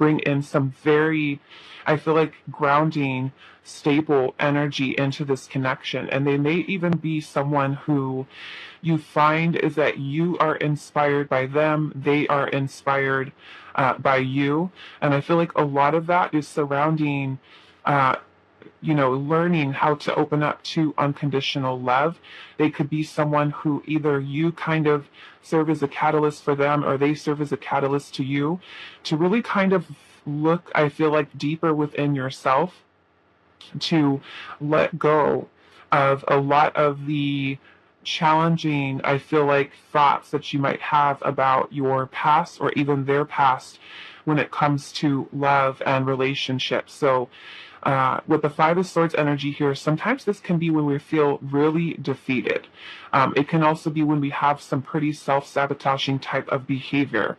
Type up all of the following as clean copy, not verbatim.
bring in some very, I feel like, grounding, stable energy into this connection. And they may even be someone who you find is that you are inspired by them, they are inspired by you. And I feel like a lot of that is surrounding learning how to open up to unconditional love. They could be someone who either you kind of serve as a catalyst for them, or they serve as a catalyst to you, to really kind of look, I feel like, deeper within yourself, to let go of a lot of the challenging, I feel like, thoughts that you might have about your past or even their past when it comes to love and relationships. So with the Five of Swords energy here, sometimes this can be when we feel really defeated. It can also be when we have some pretty self-sabotaging type of behavior.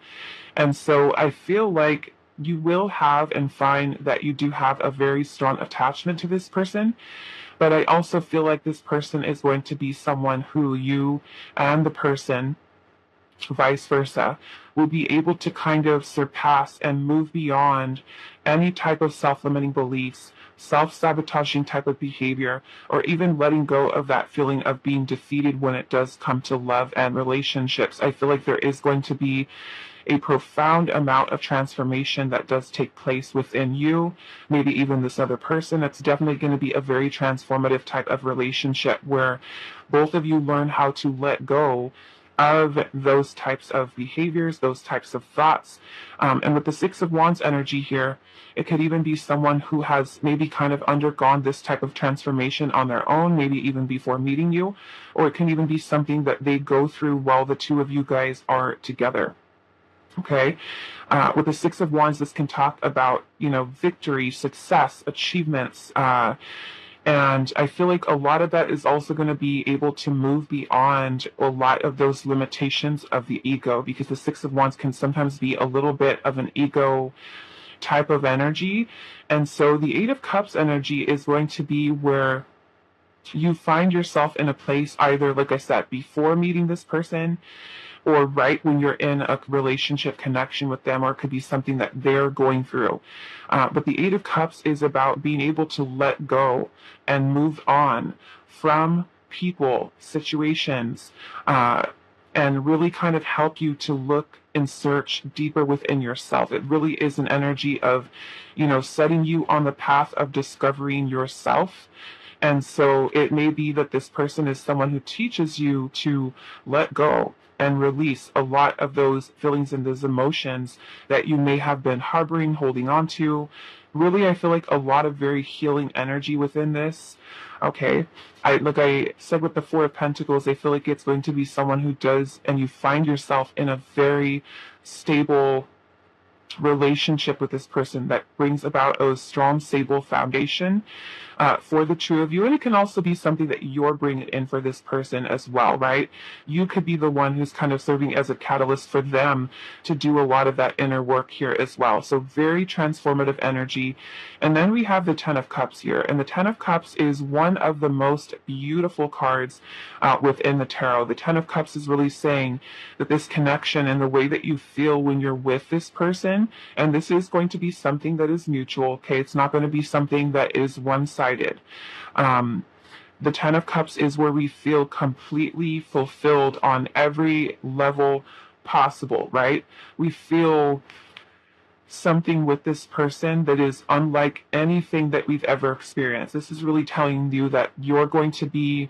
And so I feel like you will have and find that you do have a very strong attachment to this person. But I also feel like this person is going to be someone who you and the person, vice versa, will be able to kind of surpass and move beyond any type of self-limiting beliefs, self-sabotaging type of behavior, or even letting go of that feeling of being defeated when it does come to love and relationships. I feel like there is going to be a profound amount of transformation that does take place within you, maybe even this other person. It's definitely going to be a very transformative type of relationship where both of you learn how to let go of those types of behaviors, those types of thoughts. And with the Six of Wands energy here, it could even be someone who has maybe kind of undergone this type of transformation on their own, maybe even before meeting you, or it can even be something that they go through while the two of you guys are together. Okay, with the Six of Wands, this can talk about, victory, success, achievements, and I feel like a lot of that is also going to be able to move beyond a lot of those limitations of the ego, because the Six of Wands can sometimes be a little bit of an ego type of energy. And so the Eight of Cups energy is going to be where you find yourself in a place, either, like I said, before meeting this person, or right when you're in a relationship connection with them, or it could be something that they're going through. But the Eight of Cups is about being able to let go and move on from people, situations, and really kind of help you to look and search deeper within yourself. It really is an energy of, setting you on the path of discovering yourself. And so it may be that this person is someone who teaches you to let go and release a lot of those feelings and those emotions that you may have been harboring, holding on to. Really, I feel like a lot of very healing energy within this. Okay, like I said with the Four of Pentacles, I feel like it's going to be someone who does, and you find yourself in a very stable relationship with this person that brings about a strong, stable foundation for the two of you. And it can also be something that you're bringing in for this person as well, right? You could be the one who's kind of serving as a catalyst for them to do a lot of that inner work here as well. So very transformative energy. And then we have the Ten of Cups here. And the Ten of Cups is one of the most beautiful cards within the tarot. The Ten of Cups is really saying that this connection and the way that you feel when you're with this person, and this is going to be something that is mutual, okay? It's not going to be something that is one-sided. The Ten of Cups is where we feel completely fulfilled on every level possible, right? We feel something with this person that is unlike anything that we've ever experienced. This is really telling you that you're going to be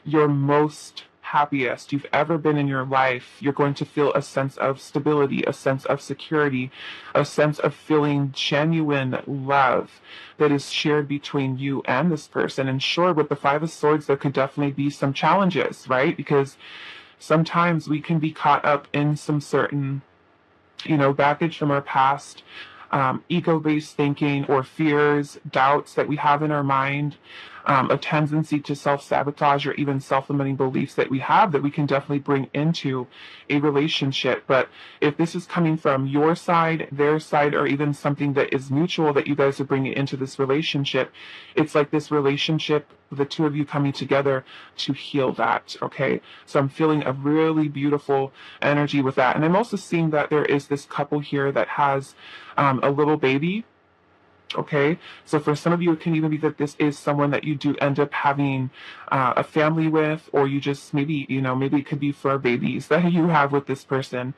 your most happiest you've ever been in your life. You're going to feel a sense of stability, a sense of security, a sense of feeling genuine love that is shared between you and this person. And sure, with the Five of Swords, there could definitely be some challenges, right? Because sometimes we can be caught up in some certain, baggage from our past, ego-based thinking or fears, doubts that we have in our mind. a tendency to self-sabotage or even self-limiting beliefs that we have that we can definitely bring into a relationship. But if this is coming from your side, their side, or even something that is mutual that you guys are bringing into this relationship, it's like this relationship, the two of you coming together to heal that, okay? So I'm feeling a really beautiful energy with that. And I'm also seeing that there is this couple here that has a little baby. Okay, so for some of you, it can even be that this is someone that you do end up having a family with, or you just maybe, maybe it could be for babies that you have with this person.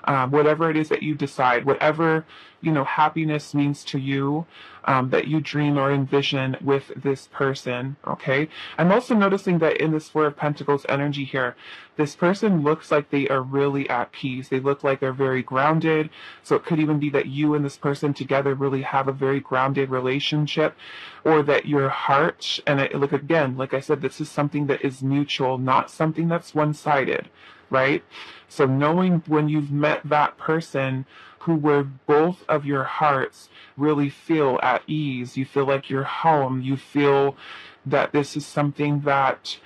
Whatever it is that you decide, whatever, happiness means to you, that you dream or envision with this person, okay? I'm also noticing that in this Four of Pentacles energy here, this person looks like they are really at peace. They look like they're very grounded. So it could even be that you and this person together really have a very grounded relationship, or that your heart, and look, again, like I said, this is something that is mutual, not something that's one-sided, right? So knowing when you've met that person where both of your hearts really feel at ease, you feel like you're home, you feel that this is something that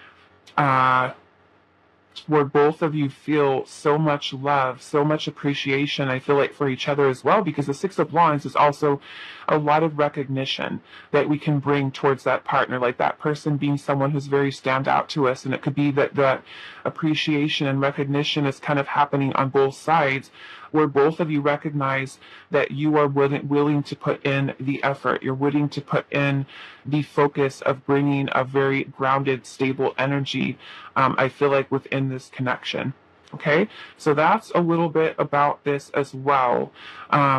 where both of you feel so much love, so much appreciation, I feel like, for each other as well, because the Six of Wands is also a lot of recognition that we can bring towards that partner, like that person being someone who's very stand out to us. And it could be that that appreciation and recognition is kind of happening on both sides, where both of you recognize that you are willing to put in the effort. You're willing to put in the focus of bringing a very grounded, stable energy, I feel like, within this connection. Okay, so that's a little bit about this as well.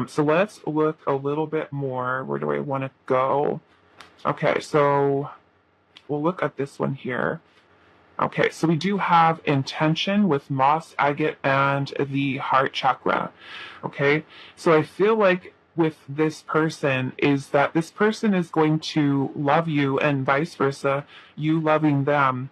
So let's look a little bit more. Where do I want to go? Okay, so we'll look at this one here. Okay, so we do have intention with moss, agate, and the heart chakra. Okay, so I feel like with this person is that this person is going to love you and vice versa, you loving them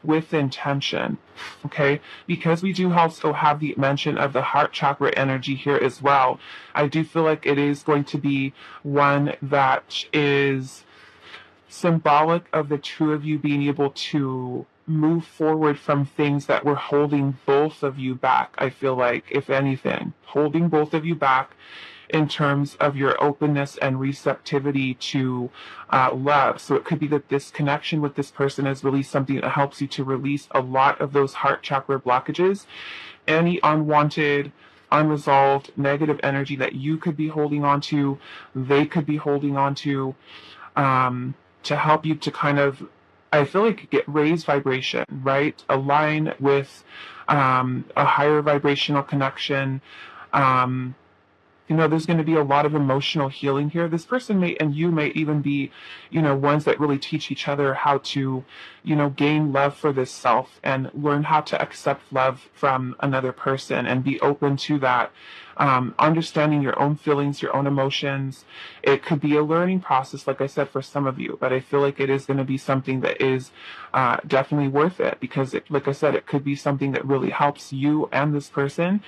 with intention. Okay, because we do also have the mention of the heart chakra energy here as well. I do feel like it is going to be one that is symbolic of the two of you being able to move forward from things that were holding both of you back. I feel like, if anything, holding both of you back in terms of your openness and receptivity to love. So it could be that this connection with this person is really something that helps you to release a lot of those heart chakra blockages, any unwanted, unresolved negative energy that you could be holding on to, they could be holding on to help you to kind of, I feel like, get raised vibration, right? Align with a higher vibrational connection. There's going to be a lot of emotional healing here. This person may, and you may even be, ones that really teach each other how to, gain love for this self and learn how to accept love from another person and be open to that. Understanding your own feelings, your own emotions. It could be a learning process, like I said, for some of you, but I feel like it is going to be something that is definitely worth it, because like I said, it could be something that really helps you and this person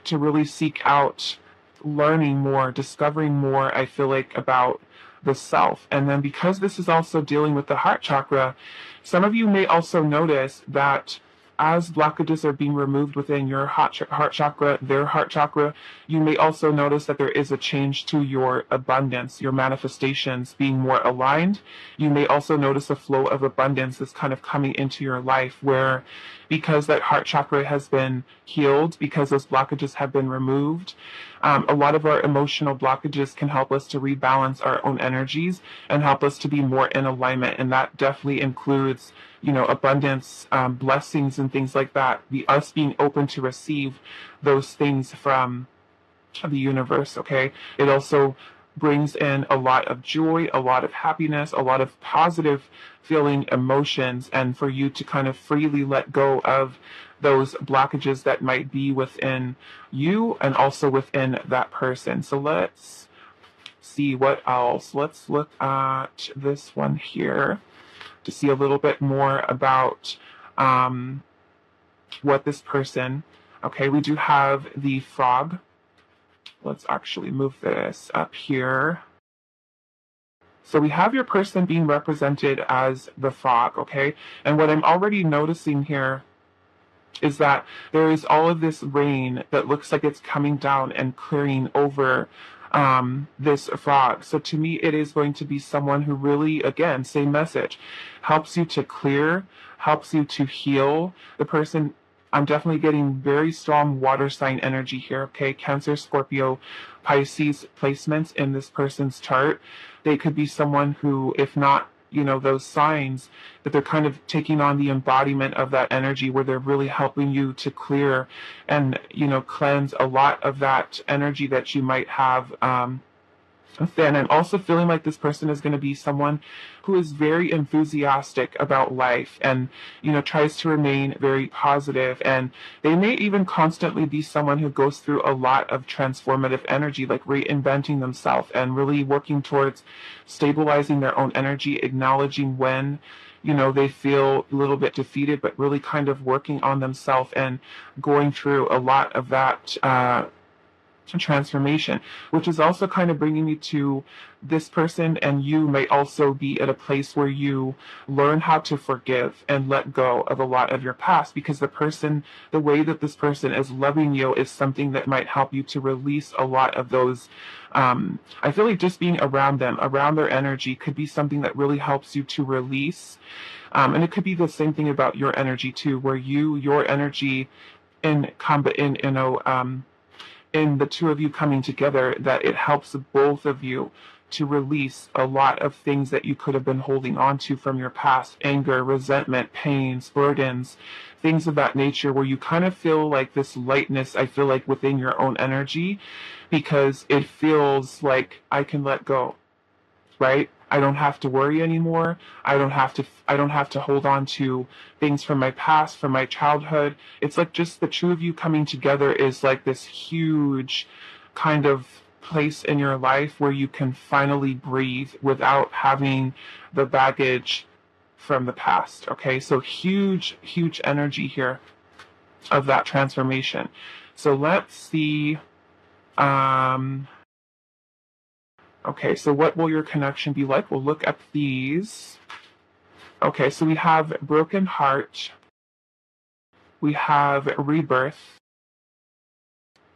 to really seek out learning more, discovering more, I feel like, about the self. And then because this is also dealing with the heart chakra, some of you may also notice that as blockages are being removed within your heart chakra, their heart chakra, you may also notice that there is a change to your abundance, your manifestations being more aligned. You may also notice a flow of abundance that's kind of coming into your life, where because that heart chakra has been healed, because those blockages have been removed, a lot of our emotional blockages can help us to rebalance our own energies and help us to be more in alignment. And that definitely includes, abundance, blessings, and things like that. Us being open to receive those things from the universe, okay? It also brings in a lot of joy, a lot of happiness, a lot of positive feeling emotions, and for you to kind of freely let go of those blockages that might be within you and also within that person. So let's see what else. Let's look at this one here to see a little bit more about what this person, okay, we do have the frog. Let's actually move this up here So we have your person being represented as the frog, okay? And what I'm already noticing here is that there is all of this rain that looks like it's coming down and clearing over this frog. So to me, it is going to be someone who really, again, same message, helps you to clear, helps you to heal. The person, I'm definitely getting very strong water sign energy here, okay? Cancer, Scorpio, Pisces placements in this person's chart. They could be someone who, if not, those signs, that they're kind of taking on the embodiment of that energy where they're really helping you to clear and, cleanse a lot of that energy that you might have then. I'm also feeling like this person is going to be someone who is very enthusiastic about life and, tries to remain very positive. And they may even constantly be someone who goes through a lot of transformative energy, like reinventing themselves and really working towards stabilizing their own energy, acknowledging when they feel a little bit defeated, but really kind of working on themselves and going through a lot of that transformation, which is also kind of bringing me to this person and you may also be at a place where you learn how to forgive and let go of a lot of your past, because the way that this person is loving you is something that might help you to release a lot of those. I feel like just being around them, around their energy, could be something that really helps you to release. And it could be the same thing about your energy too, where your energy in the two of you coming together, that it helps both of you to release a lot of things that you could have been holding on to from your past: anger, resentment, pains, burdens, things of that nature, where you kind of feel like this lightness, I feel like, within your own energy, because it feels like I can let go, right? I don't have to worry anymore. I don't have to hold on to things from my past, from my childhood. It's like just the two of you coming together is like this huge kind of place in your life where you can finally breathe without having the baggage from the past. Okay, so huge energy here of that transformation. So let's see. Okay, so what will your connection be like? We'll look at these. Okay, so we have broken heart, we have rebirth,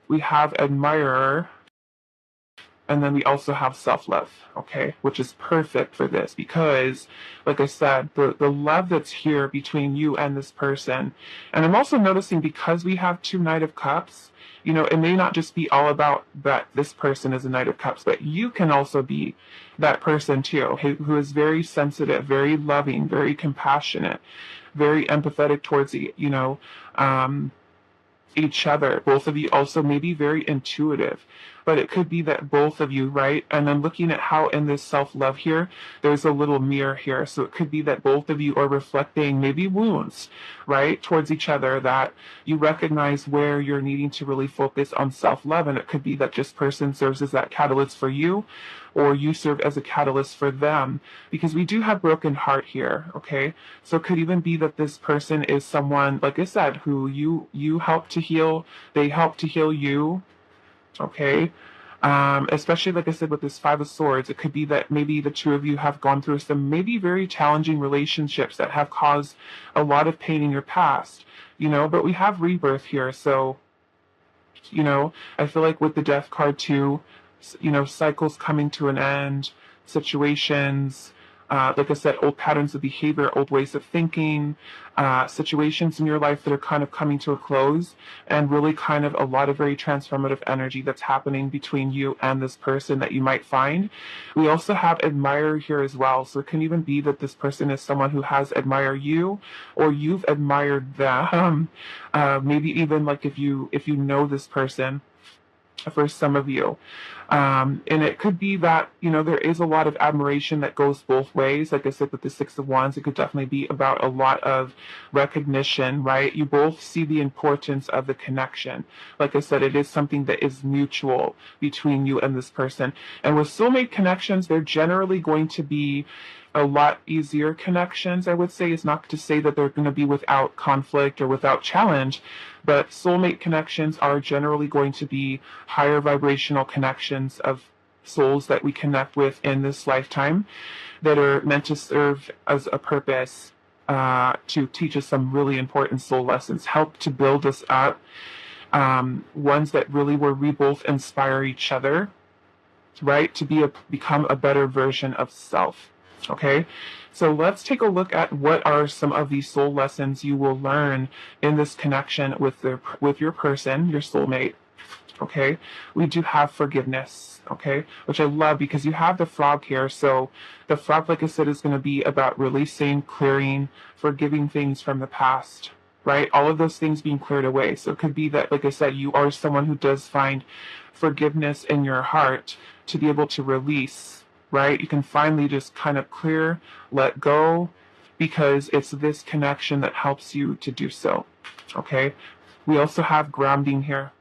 we have admirer, and then we also have self-love, okay, which is perfect for this because, like I said, the love that's here between you and this person. And I'm also noticing, because we have two Knight of Cups, it may not just be all about that this person is a Knight of Cups, but you can also be that person too, who is very sensitive, very loving, very compassionate, very empathetic towards each other. Both of you also may be very intuitive, but it could be that both of you, right? And then looking at how in this self-love here, there's a little mirror here. So it could be that both of you are reflecting maybe wounds, right, towards each other, that you recognize where you're needing to really focus on self-love. And it could be that this person serves as that catalyst for you, or you serve as a catalyst for them, because we do have broken heart here, okay? So it could even be that this person is someone, like I said, who you help to heal, they help to heal you, okay? Especially, like I said, with this Five of Swords, it could be that maybe the two of you have gone through some maybe very challenging relationships that have caused a lot of pain in your past, but we have rebirth here. So, I feel like with the Death card too, cycles coming to an end, situations, like I said, old patterns of behavior, old ways of thinking, situations in your life that are kind of coming to a close, and really kind of a lot of very transformative energy that's happening between you and this person that you might find. We also have admirer here as well. So it can even be that this person is someone who has admired you, or you've admired them. Maybe even like if you know this person, for some of you. And it could be that, there is a lot of admiration that goes both ways. Like I said, with the Six of Wands, it could definitely be about a lot of recognition, right? You both see the importance of the connection. Like I said, it is something that is mutual between you and this person. And with soulmate connections, they're generally going to be a lot easier connections, I would say. It's not to say that they're going to be without conflict or without challenge, but soulmate connections are generally going to be higher vibrational connections of souls that we connect with in this lifetime that are meant to serve as a purpose to teach us some really important soul lessons, help to build us up, ones that really where we both inspire each other, right, to become a better version of self. Okay, so let's take a look at what are some of these soul lessons you will learn in this connection with your person, your soulmate. Okay, we do have forgiveness, okay, which I love because you have the frog here. So the frog, like I said, is going to be about releasing, clearing, forgiving things from the past, right? All of those things being cleared away. So it could be that, like I said, you are someone who does find forgiveness in your heart to be able to release, right? You can finally just kind of clear, let go, because it's this connection that helps you to do so, okay? We also have grounding here.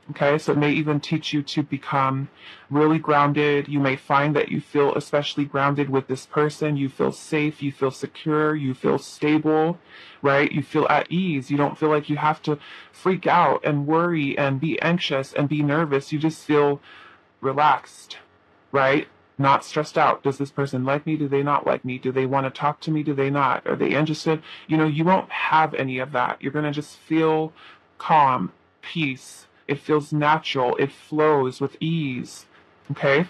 Okay, so it may even teach you to become really grounded. You may find that you feel especially grounded with this person. You feel safe, you feel secure, you feel stable, right? You feel at ease. You don't feel like you have to freak out and worry and be anxious and be nervous. You just feel relaxed, right? Not stressed out. Does this person like me? Do they not like me? Do they want to talk to me? Do they not? Are they interested? You know, you won't have any of that. You're going to just feel calm, peace. It feels natural. It flows with ease. Okay?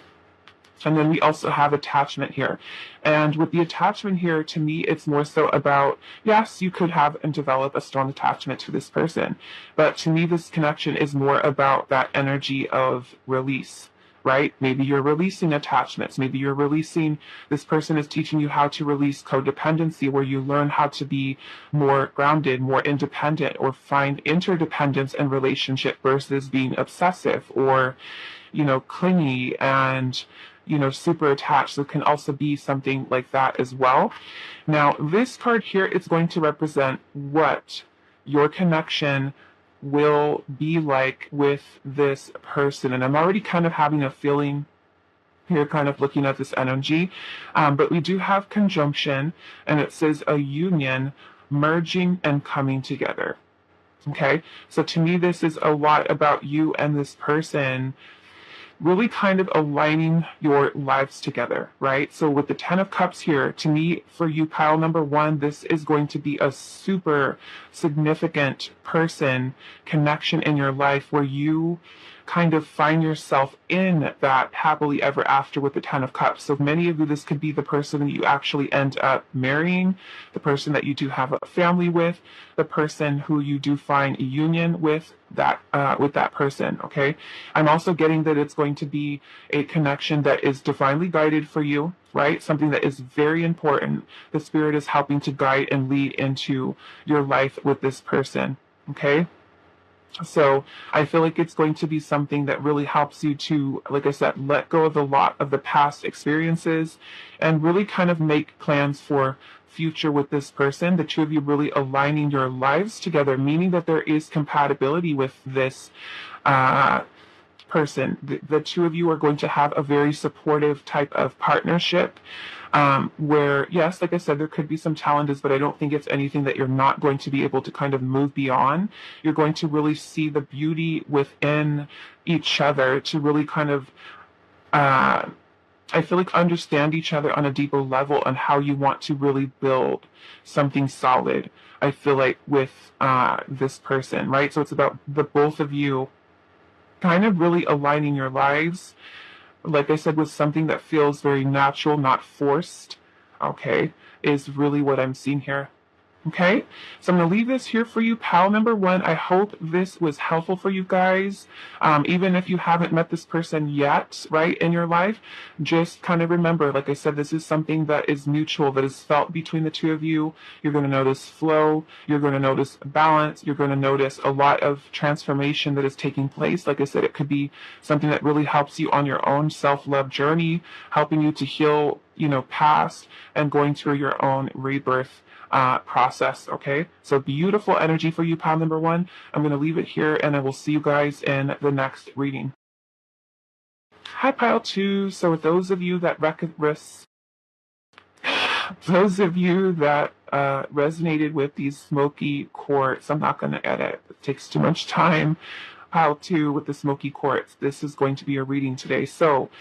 And then we also have attachment here. And with the attachment here, to me, it's more so about, yes, you could have and develop a strong attachment to this person. But to me, this connection is more about that energy of release, right? Maybe you're releasing attachments. Maybe you're releasing, this person is teaching you how to release codependency, where you learn how to be more grounded, more independent, or find interdependence in relationship versus being obsessive or, you know, clingy and, you know, super attached. So it can also be something like that as well. Now, this card here is going to represent what your connection will be like with this person. And I'm already kind of having a feeling here, kind of looking at this energy. But we do have conjunction, and it says a union, merging and coming together. Okay, so to me, this is a lot about you and this person really kind of aligning your lives together, right? So with the 10 of Cups here, to me, for you, pile number one, this is going to be a super significant person connection in your life where you kind of find yourself in that happily ever after with the 10 of Cups. So many of you, this could be the person that you actually end up marrying, the person that you do have a family with, the person who you do find a union with that person, okay? I'm also getting that it's going to be a connection that is divinely guided for you, right? Something that is very important. The Spirit is helping to guide and lead into your life with this person, okay? So I feel like it's going to be something that really helps you to, like I said, let go of a lot of the past experiences and really kind of make plans for future with this person. The two of you really aligning your lives together, meaning that there is compatibility with this person. The two of you are going to have a very supportive type of partnership. Where, yes, like I said, there could be some challenges, but I don't think it's anything that you're not going to be able to kind of move beyond. You're going to really see the beauty within each other to really kind of, I feel like, understand each other on a deeper level on how you want to really build something solid, I feel like, with this person, right? So it's about the both of you kind of really aligning your lives, like I said, with something that feels very natural, not forced, okay, is really what I'm seeing here. Okay, so I'm going to leave this here for you, pal number one. I hope this was helpful for you guys. Even if you haven't met this person yet, right, in your life, just kind of remember, like I said, this is something that is mutual, that is felt between the two of you. You're going to notice flow. You're going to notice balance. You're going to notice a lot of transformation that is taking place. Like I said, it could be something that really helps you on your own self-love journey, helping you to heal, you know, past and going through your own rebirth process, okay? So beautiful energy for you, pile number one. I'm going to leave it here, and I will see you guys in the next reading. Hi, pile two. So with those of you that resonated with these smoky quartz, I'm not going to edit. It takes too much time. Pile two with the smoky quartz. This is going to be a reading today. So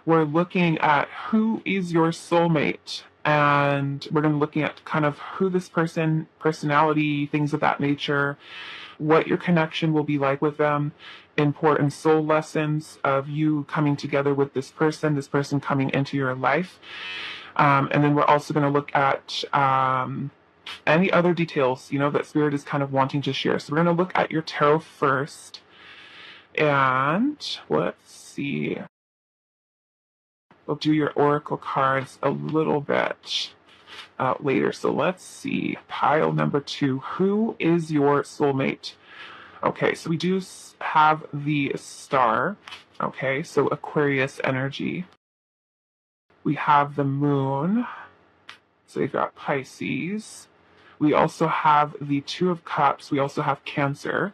we're looking at who is your soulmate. And we're going to be looking at kind of who this person, personality, things of that nature, what your connection will be like with them, important soul lessons of you coming together with this person coming into your life. And then we're also going to look at any other details, that Spirit is kind of wanting to share. So we're going to look at your tarot first. And let's see. We'll do your oracle cards a little bit later. So let's see. Pile number 2. Who is your soulmate? Okay, so we do have the star. Okay, so Aquarius energy. We have the moon. So you've got Pisces. We also have the 2 of Cups. We also have Cancer.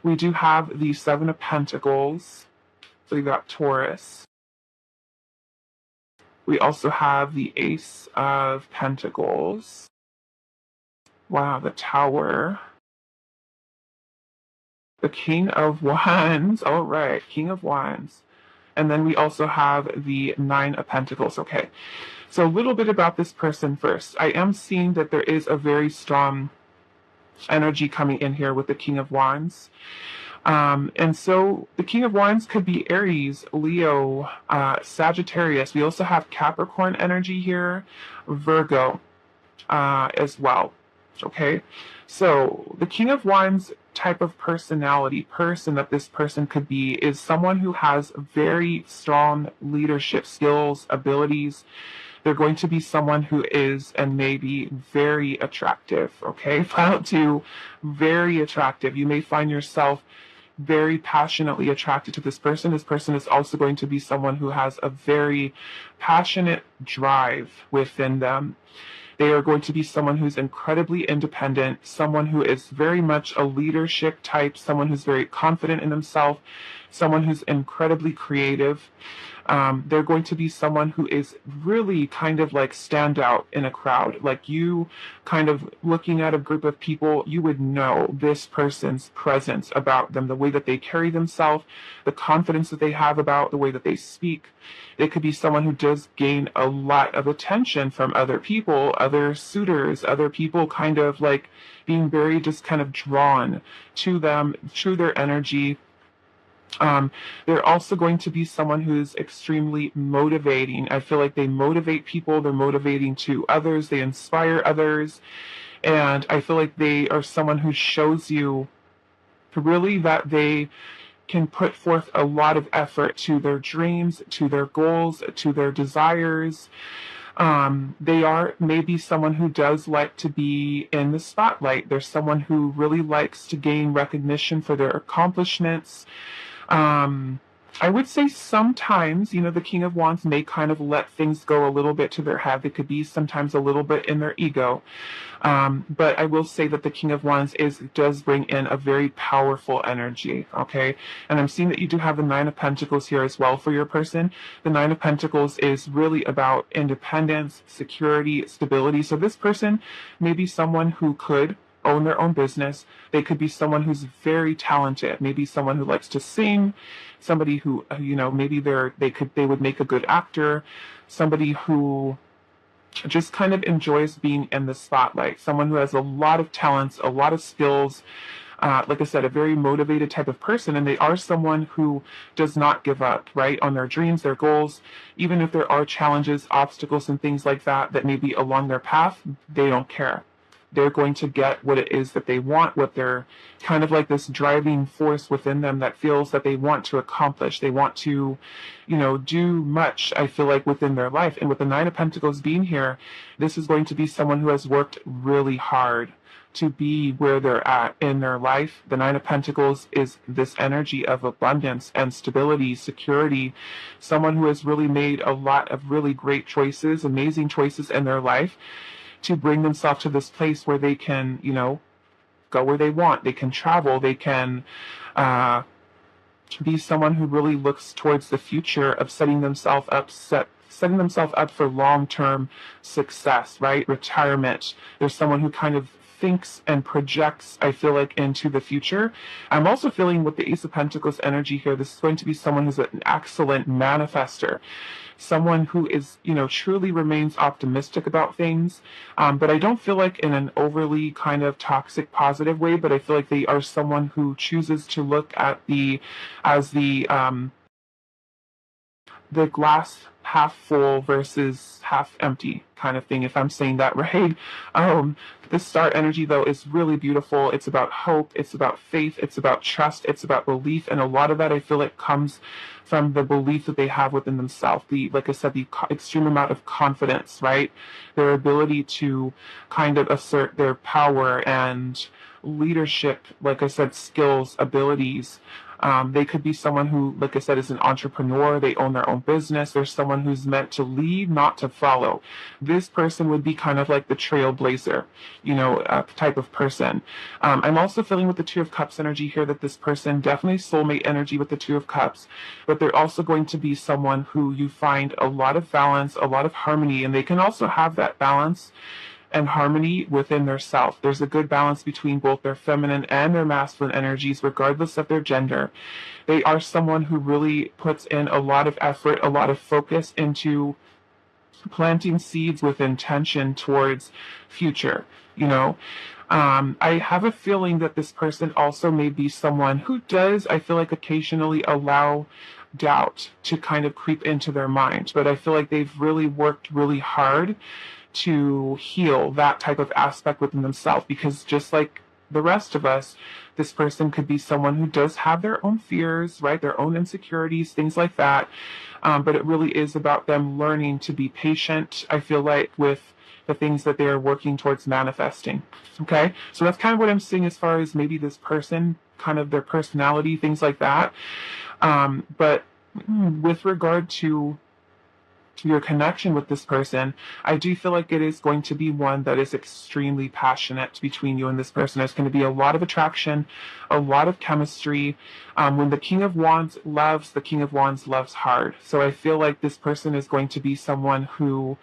We do have the 7 of Pentacles. So you've got Taurus. We also have the Ace of Pentacles. Wow, the Tower. The King of Wands. All right, King of Wands. And then we also have the 9 of Pentacles. Okay, so a little bit about this person first. I am seeing that there is a very strong energy coming in here with the King of Wands. And so the King of Wands could be Aries, Leo, Sagittarius. We also have Capricorn energy here, Virgo as well. Okay, so the King of Wands type of person that this person could be is someone who has very strong leadership skills, abilities. They're going to be someone who is and may be very attractive. Okay, file 2, very attractive. You may find yourself very passionately attracted to this person. This person is also going to be someone who has a very passionate drive within them. They are going to be someone who's incredibly independent, someone who is very much a leadership type, someone who's very confident in themselves, someone who's incredibly creative. They're going to be someone who is really kind of like stand out in a crowd. Like you kind of looking at a group of people, you would know this person's presence about them, the way that they carry themselves, the confidence that they have about the way that they speak. It could be someone who does gain a lot of attention from other people, other suitors, other people kind of like being very just kind of drawn to them, to their energy. They're also going to be someone who's extremely motivating. I feel like they motivate people, they're motivating to others, they inspire others, and I feel like they are someone who shows you really that they can put forth a lot of effort to their dreams, to their goals, to their desires. They are maybe someone who does like to be in the spotlight. They're someone who really likes to gain recognition for their accomplishments. I would say sometimes, the King of Wands may kind of let things go a little bit to their head. They could be sometimes a little bit in their ego. But I will say that the King of Wands does bring in a very powerful energy, okay? And I'm seeing that you do have the 9 of Pentacles here as well for your person. The 9 of Pentacles is really about independence, security, stability. So this person may be someone who could own their own business. They could be someone who's very talented, maybe someone who likes to sing, somebody who maybe they would make a good actor, somebody who just kind of enjoys being in the spotlight, someone who has a lot of talents, a lot of skills, like I said, a very motivated type of person. And they are someone who does not give up, right, on their dreams, their goals. Even if there are challenges, obstacles, and things like that may be along their path, they don't care. They're going to get what it is that they want, what they're kind of like this driving force within them that feels that they want to accomplish. They want to, do much, I feel like, within their life. And with the 9 of Pentacles being here, this is going to be someone who has worked really hard to be where they're at in their life. The 9 of Pentacles is this energy of abundance and stability, security, someone who has really made a lot of really great choices, amazing choices in their life, to bring themselves to this place where they can, go where they want. They can travel. They can be someone who really looks towards the future of setting themselves up for long-term success, right? Retirement. There's someone who kind of thinks and projects, I feel like, into the future. I'm also feeling with the Ace of Pentacles energy here, this is going to be someone who's an excellent manifester, someone who is, truly remains optimistic about things. But I don't feel like in an overly kind of toxic positive way, but I feel like they are someone who chooses to look at the glass half full versus half empty kind of thing, if I'm saying that right. This star energy, though, is really beautiful. It's about hope, it's about faith, it's about trust, it's about belief, and a lot of that I feel like comes from the belief that they have within themselves. Like I said, the extreme amount of confidence, right? Their ability to kind of assert their power and leadership, like I said, skills, abilities. They could be someone who, like I said, is an entrepreneur. They own their own business. There's someone who's meant to lead, not to follow. This person would be kind of like the trailblazer, type of person. I'm also feeling with the Two of Cups energy here that this person, definitely soulmate energy with the Two of Cups, but they're also going to be someone who you find a lot of balance, a lot of harmony, and they can also have that balance and harmony within their self. There's a good balance between both their feminine and their masculine energies, regardless of their gender. They are someone who really puts in a lot of effort, a lot of focus into planting seeds with intention towards future, I have a feeling that this person also may be someone who does, I feel like, occasionally allow doubt to kind of creep into their mind, but I feel like they've really worked really hard to heal that type of aspect within themselves, because just like the rest of us, this person could be someone who does have their own fears, right? Their own insecurities, things like that. But it really is about them learning to be patient, I feel like, with the things that they are working towards manifesting. Okay? So that's kind of what I'm seeing as far as maybe this person, kind of their personality, things like that. But with regard to your connection with this person, I do feel like it is going to be one that is extremely passionate between you and this person. There's going to be a lot of attraction, a lot of chemistry. When the King of Wands loves, the King of Wands loves hard. So I feel like this person is going to be someone who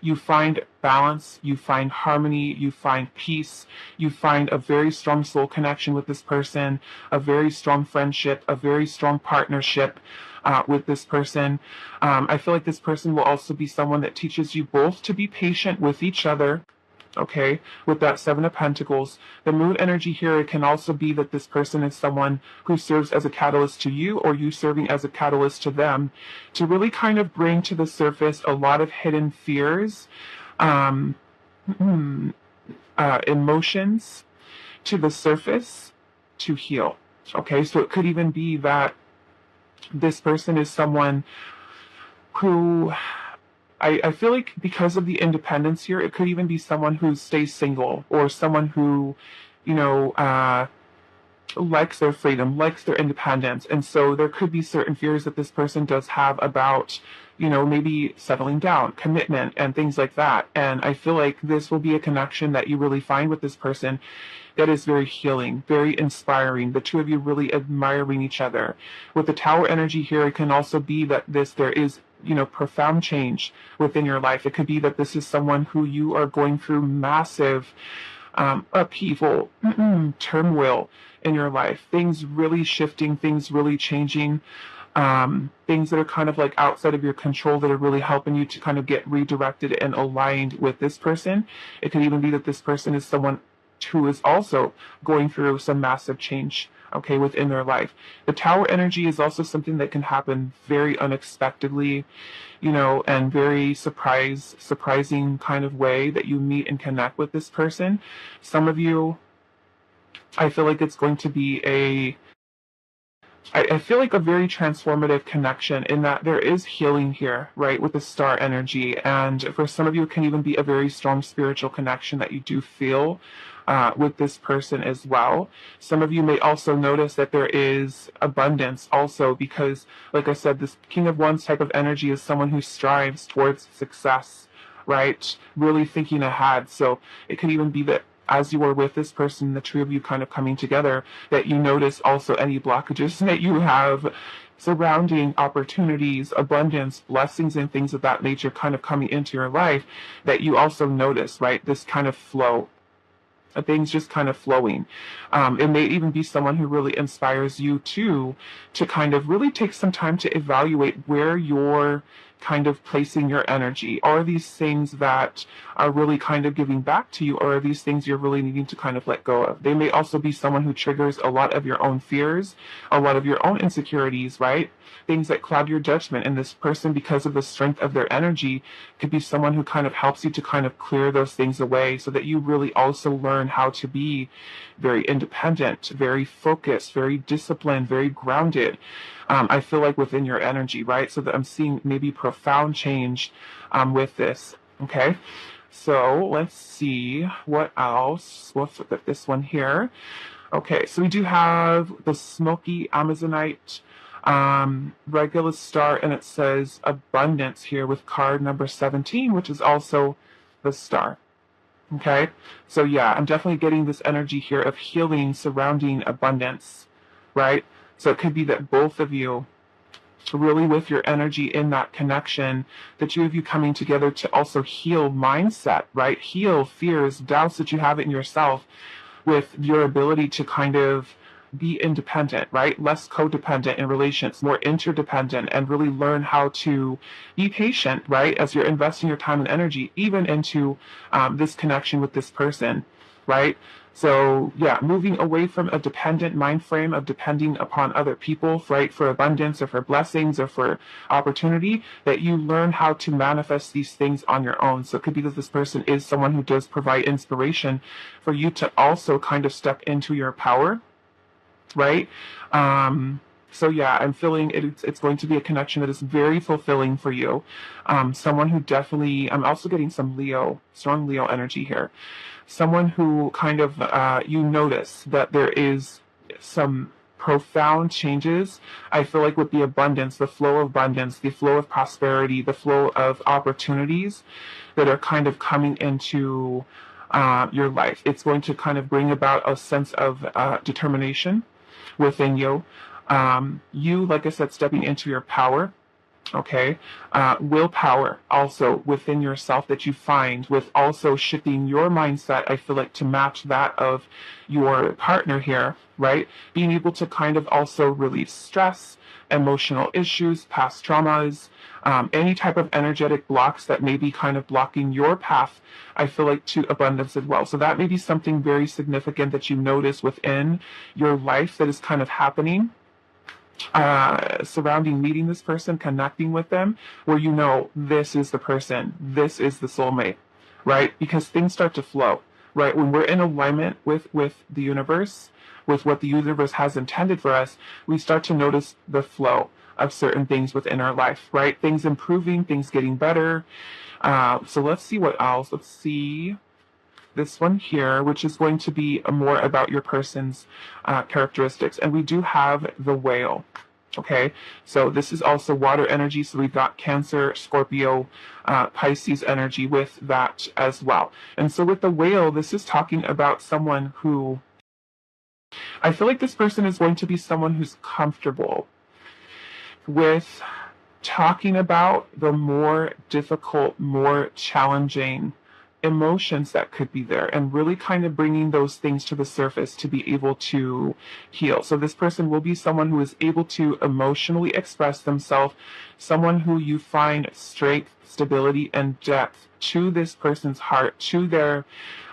you find balance, you find harmony, you find peace, you find a very strong soul connection with this person, a very strong friendship, a very strong partnership with this person. I feel like this person will also be someone that teaches you both to be patient with each other. Okay, with that Seven of Pentacles, the Moon energy here, it can also be that this person is someone who serves as a catalyst to you, or you serving as a catalyst to them, to really kind of bring to the surface a lot of hidden fears, emotions to the surface to heal. Okay, so it could even be that this person is someone who, I feel like because of the independence here, it could even be someone who stays single, or someone who, likes their freedom, likes their independence. And so there could be certain fears that this person does have about, maybe settling down, commitment, and things like that. And I feel like this will be a connection that you really find with this person that is very healing, very inspiring. The two of you really admiring each other. With the Tower energy here, it can also be that there is, profound change within your life. It could be that this is someone who you are going through massive upheaval, turmoil in your life. Things really shifting, things really changing. Things that are kind of like outside of your control that are really helping you to kind of get redirected and aligned with this person. It could even be that this person is someone who is also going through some massive change, okay, within their life. The Tower energy is also something that can happen very unexpectedly, and very surprising kind of way that you meet and connect with this person. Some of you, I feel like it's going to be I feel like a very transformative connection, in that there is healing here, right, with the Star energy. And for some of you, it can even be a very strong spiritual connection that you do feel with this person as well. Some of you may also notice that there is abundance also, because, like I said, this King of Wands type of energy is someone who strives towards success, right? Really thinking ahead. So it could even be that as you are with this person, the two of you kind of coming together, that you notice also any blockages that you have surrounding opportunities, abundance, blessings, and things of that nature kind of coming into your life, that you also notice, right? This kind of flow. things just kind of flowing. It may even be someone who really inspires you too, to kind of really take some time to evaluate where you're kind of placing your energy. Are these things that are really kind of giving back to you, or are these things you're really needing to kind of let go of? They may also be someone who triggers a lot of your own fears, a lot of your own insecurities, right? Things that cloud your judgment. And this person, because of the strength of their energy, could be someone who kind of helps you to kind of clear those things away, so that you really also learn how to be very independent, very focused, very disciplined, very grounded. I feel like within your energy, right? So that I'm seeing maybe profound change with this. Okay. So let's see what else. Let's look at this one here. Okay, so we do have the smoky Amazonite regular star, and it says abundance here with card number 17, which is also the star. Okay, so yeah, I'm definitely getting this energy here of healing surrounding abundance, right? So it could be that both of you, really with your energy in that connection, the two of you coming together to also heal mindset, right? Heal fears, doubts that you have in yourself, with your ability to kind of be independent, right? Less codependent in relations, more interdependent, and really learn how to be patient, right? As you're investing your time and energy, even into this connection with this person, right? So yeah, moving away from a dependent mind frame of depending upon other people, right, for abundance or for blessings or for opportunity, that you learn how to manifest these things on your own. So it could be that this person is someone who does provide inspiration for you to also kind of step into your power, right? So yeah, I'm feeling it's going to be a connection that is very fulfilling for you. Someone who definitely, I'm also getting some Leo, strong Leo energy here. Someone who kind of, you notice that there is some profound changes. I feel like with the abundance, the flow of abundance, the flow of prosperity, the flow of opportunities that are kind of coming into your life. It's going to kind of bring about a sense of determination within you. You, like I said, stepping into your power. Okay. Willpower also within yourself that you find, with also shifting your mindset, I feel like, to match that of your partner here, right? Being able to kind of also release stress, emotional issues, past traumas, any type of energetic blocks that may be kind of blocking your path, I feel like, to abundance as well. So that may be something very significant that you notice within your life that is kind of happening surrounding meeting this person, connecting with them, where you know this is the person, this is the soulmate, right? Because things start to flow, right? When we're in alignment with the universe, with what the universe has intended for us, we start to notice the flow of certain things within our life, right? Things improving, things getting better. So let's see what else. Let's see this one here, which is going to be more about your person's characteristics. And we do have the whale. Okay, so this is also water energy. So we've got Cancer, Scorpio, Pisces energy with that as well. And so with the whale, this is talking about someone who, I feel like this person is going to be someone who's comfortable with talking about the more difficult, more challenging emotions that could be there, and really kind of bringing those things to the surface to be able to heal. So this person will be someone who is able to emotionally express themselves, someone who you find strength, stability, and depth to this person's heart, to their,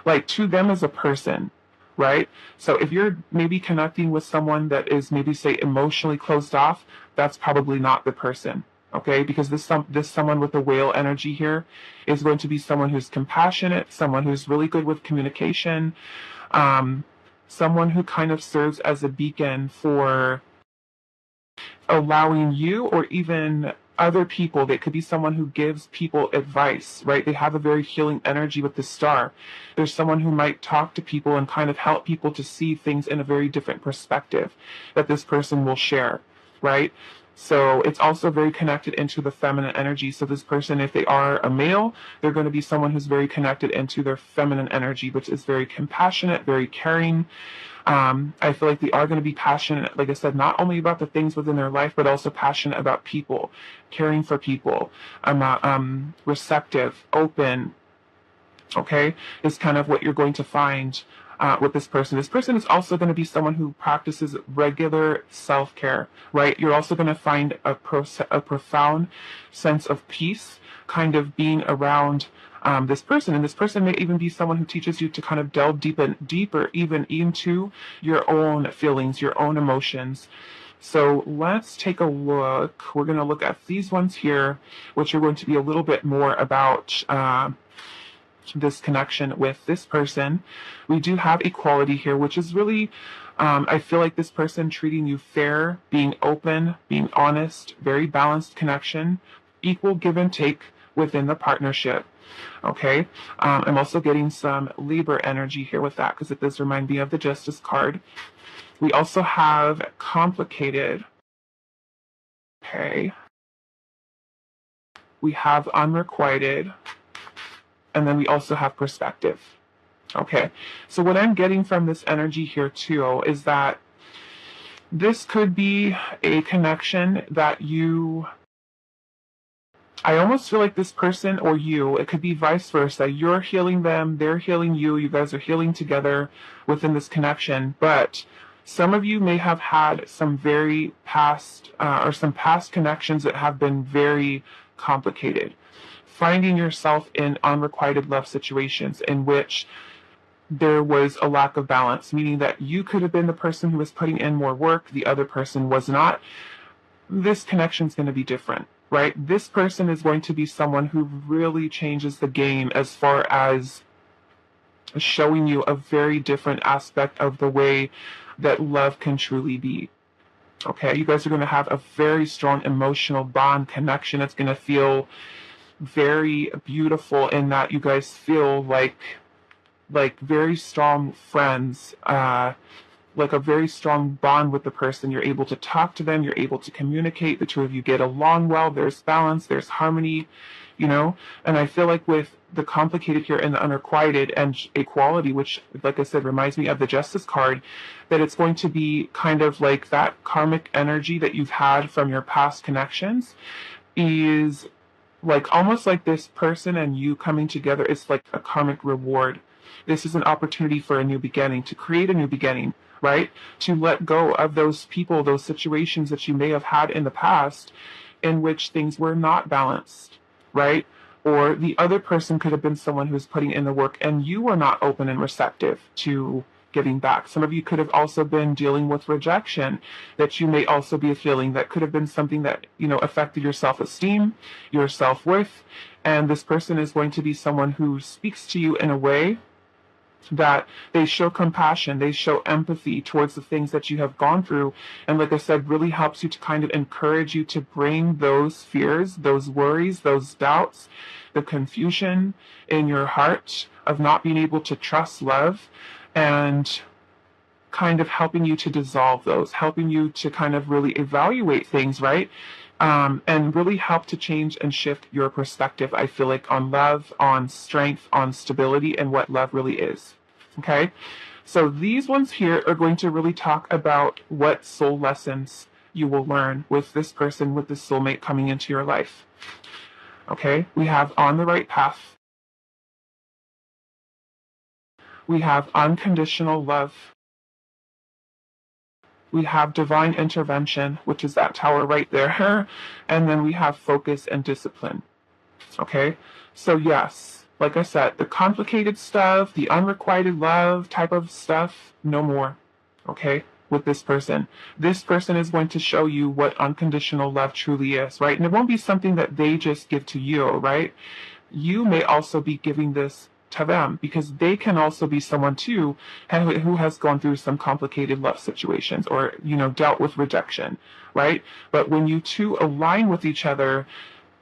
like, to them as a person, right? So if you're maybe connecting with someone that is maybe, say, emotionally closed off, that's probably not the person. Okay, because this someone with the whale energy here is going to be someone who's compassionate, someone who's really good with communication, someone who kind of serves as a beacon for allowing you, or even other people. They could be someone who gives people advice, right? They have a very healing energy with the star. There's someone who might talk to people and kind of help people to see things in a very different perspective that this person will share, right? So it's also very connected into the feminine energy. So this person, if they are a male, they're going to be someone who's very connected into their feminine energy, which is very compassionate, very caring. I feel like they are going to be passionate, like I said, not only about the things within their life, but also passionate about people, caring for people, receptive, open. Okay, is kind of what you're going to find with this person. This person is also going to be someone who practices regular self-care, right? You're also going to find a profound sense of peace kind of being around this person. And this person may even be someone who teaches you to kind of delve deeper even into your own feelings, your own emotions. So let's take a look. We're going to look at these ones here, which are going to be a little bit more about this connection with this person. We do have equality here, which is really, I feel like this person treating you fair, being open, being honest, very balanced connection, equal give and take within the partnership. Okay, I'm also getting some Libra energy here with that because it does remind me of the Justice card. We also have complicated. Okay. We have unrequited. And then we also have perspective. Okay. So what I'm getting from this energy here too is that this could be a connection that I almost feel like this person or you, it could be vice versa. You're healing them, they're healing you, you guys are healing together within this connection. But some of you may have had some very past or some past connections that have been very complicated. Finding yourself in unrequited love situations in which there was a lack of balance, meaning that you could have been the person who was putting in more work, the other person was not. This connection is going to be different, right? This person is going to be someone who really changes the game as far as showing you a very different aspect of the way that love can truly be. Okay, you guys are going to have a very strong emotional bond connection. It's going to feel very beautiful in that you guys feel like very strong friends, like a very strong bond with the person. You're able to talk to them, you're able to communicate, the two of you get along well, there's balance, there's harmony, you know? And I feel like with the complicated here and the unrequited and equality, which, like I said, reminds me of the Justice card, that it's going to be kind of like that karmic energy that you've had from your past connections is like almost like this person and you coming together. It's like a karmic reward. This is an opportunity for a new beginning, to create a new beginning, right? To let go of those people, those situations that you may have had in the past in which things were not balanced, right? Or the other person could have been someone who's putting in the work and you were not open and receptive to giving back. Some of you could have also been dealing with rejection that you may also be feeling. That could have been something that, you know, affected your self-esteem, your self-worth. And this person is going to be someone who speaks to you in a way that they show compassion, they show empathy towards the things that you have gone through. And like I said, really helps you to kind of encourage you to bring those fears, those worries, those doubts, the confusion in your heart of not being able to trust love, and kind of helping you to dissolve those, helping you to kind of really evaluate things, right? And really help to change and shift your perspective, I feel like, on love, on strength, on stability, and what love really is. Okay? So these ones here are going to really talk about what soul lessons you will learn with this person, with this soulmate coming into your life. Okay? We have on the right path. We have unconditional love. We have divine intervention, which is that tower right there. And then we have focus and discipline. Okay? So yes, like I said, the complicated stuff, the unrequited love type of stuff, no more. Okay? With this person. This person is going to show you what unconditional love truly is, right? And it won't be something that they just give to you, right? You may also be giving this to them, because they can also be someone too who has gone through some complicated love situations or, you know, dealt with rejection, right? But when you two align with each other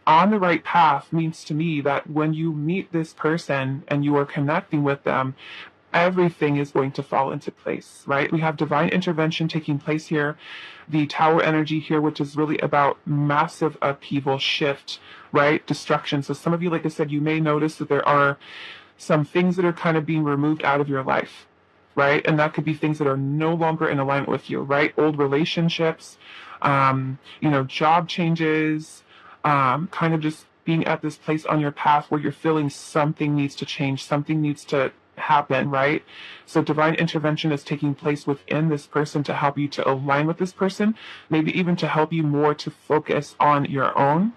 on the right path, means to me that when you meet this person and you are connecting with them, everything is going to fall into place, right? We have divine intervention taking place here, the tower energy here, which is really about massive upheaval, shift, right? Destruction. So some of you, like I said, you may notice that there are some things that are kind of being removed out of your life, right? And that could be things that are no longer in alignment with you, right? Old relationships, you know, job changes, kind of just being at this place on your path where you're feeling something needs to change, something needs to happen, right? So divine intervention is taking place within this person to help you to align with this person, maybe even to help you more to focus on your own,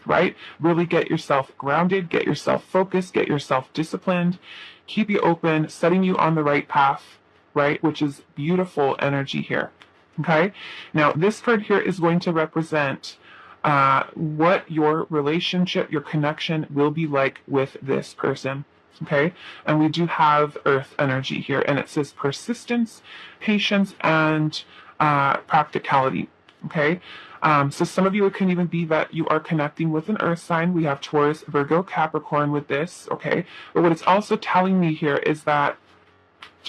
right? Really get yourself grounded, get yourself focused, get yourself disciplined, keep you open, setting you on the right path, right? Which is beautiful energy here. Okay. Now, this card here is going to represent what your relationship, your connection will be like with this person. Okay. And we do have earth energy here, and it says persistence, patience, and practicality. Okay. So some of you, it can even be that you are connecting with an earth sign. We have Taurus, Virgo, Capricorn with this. Okay. But what it's also telling me here is that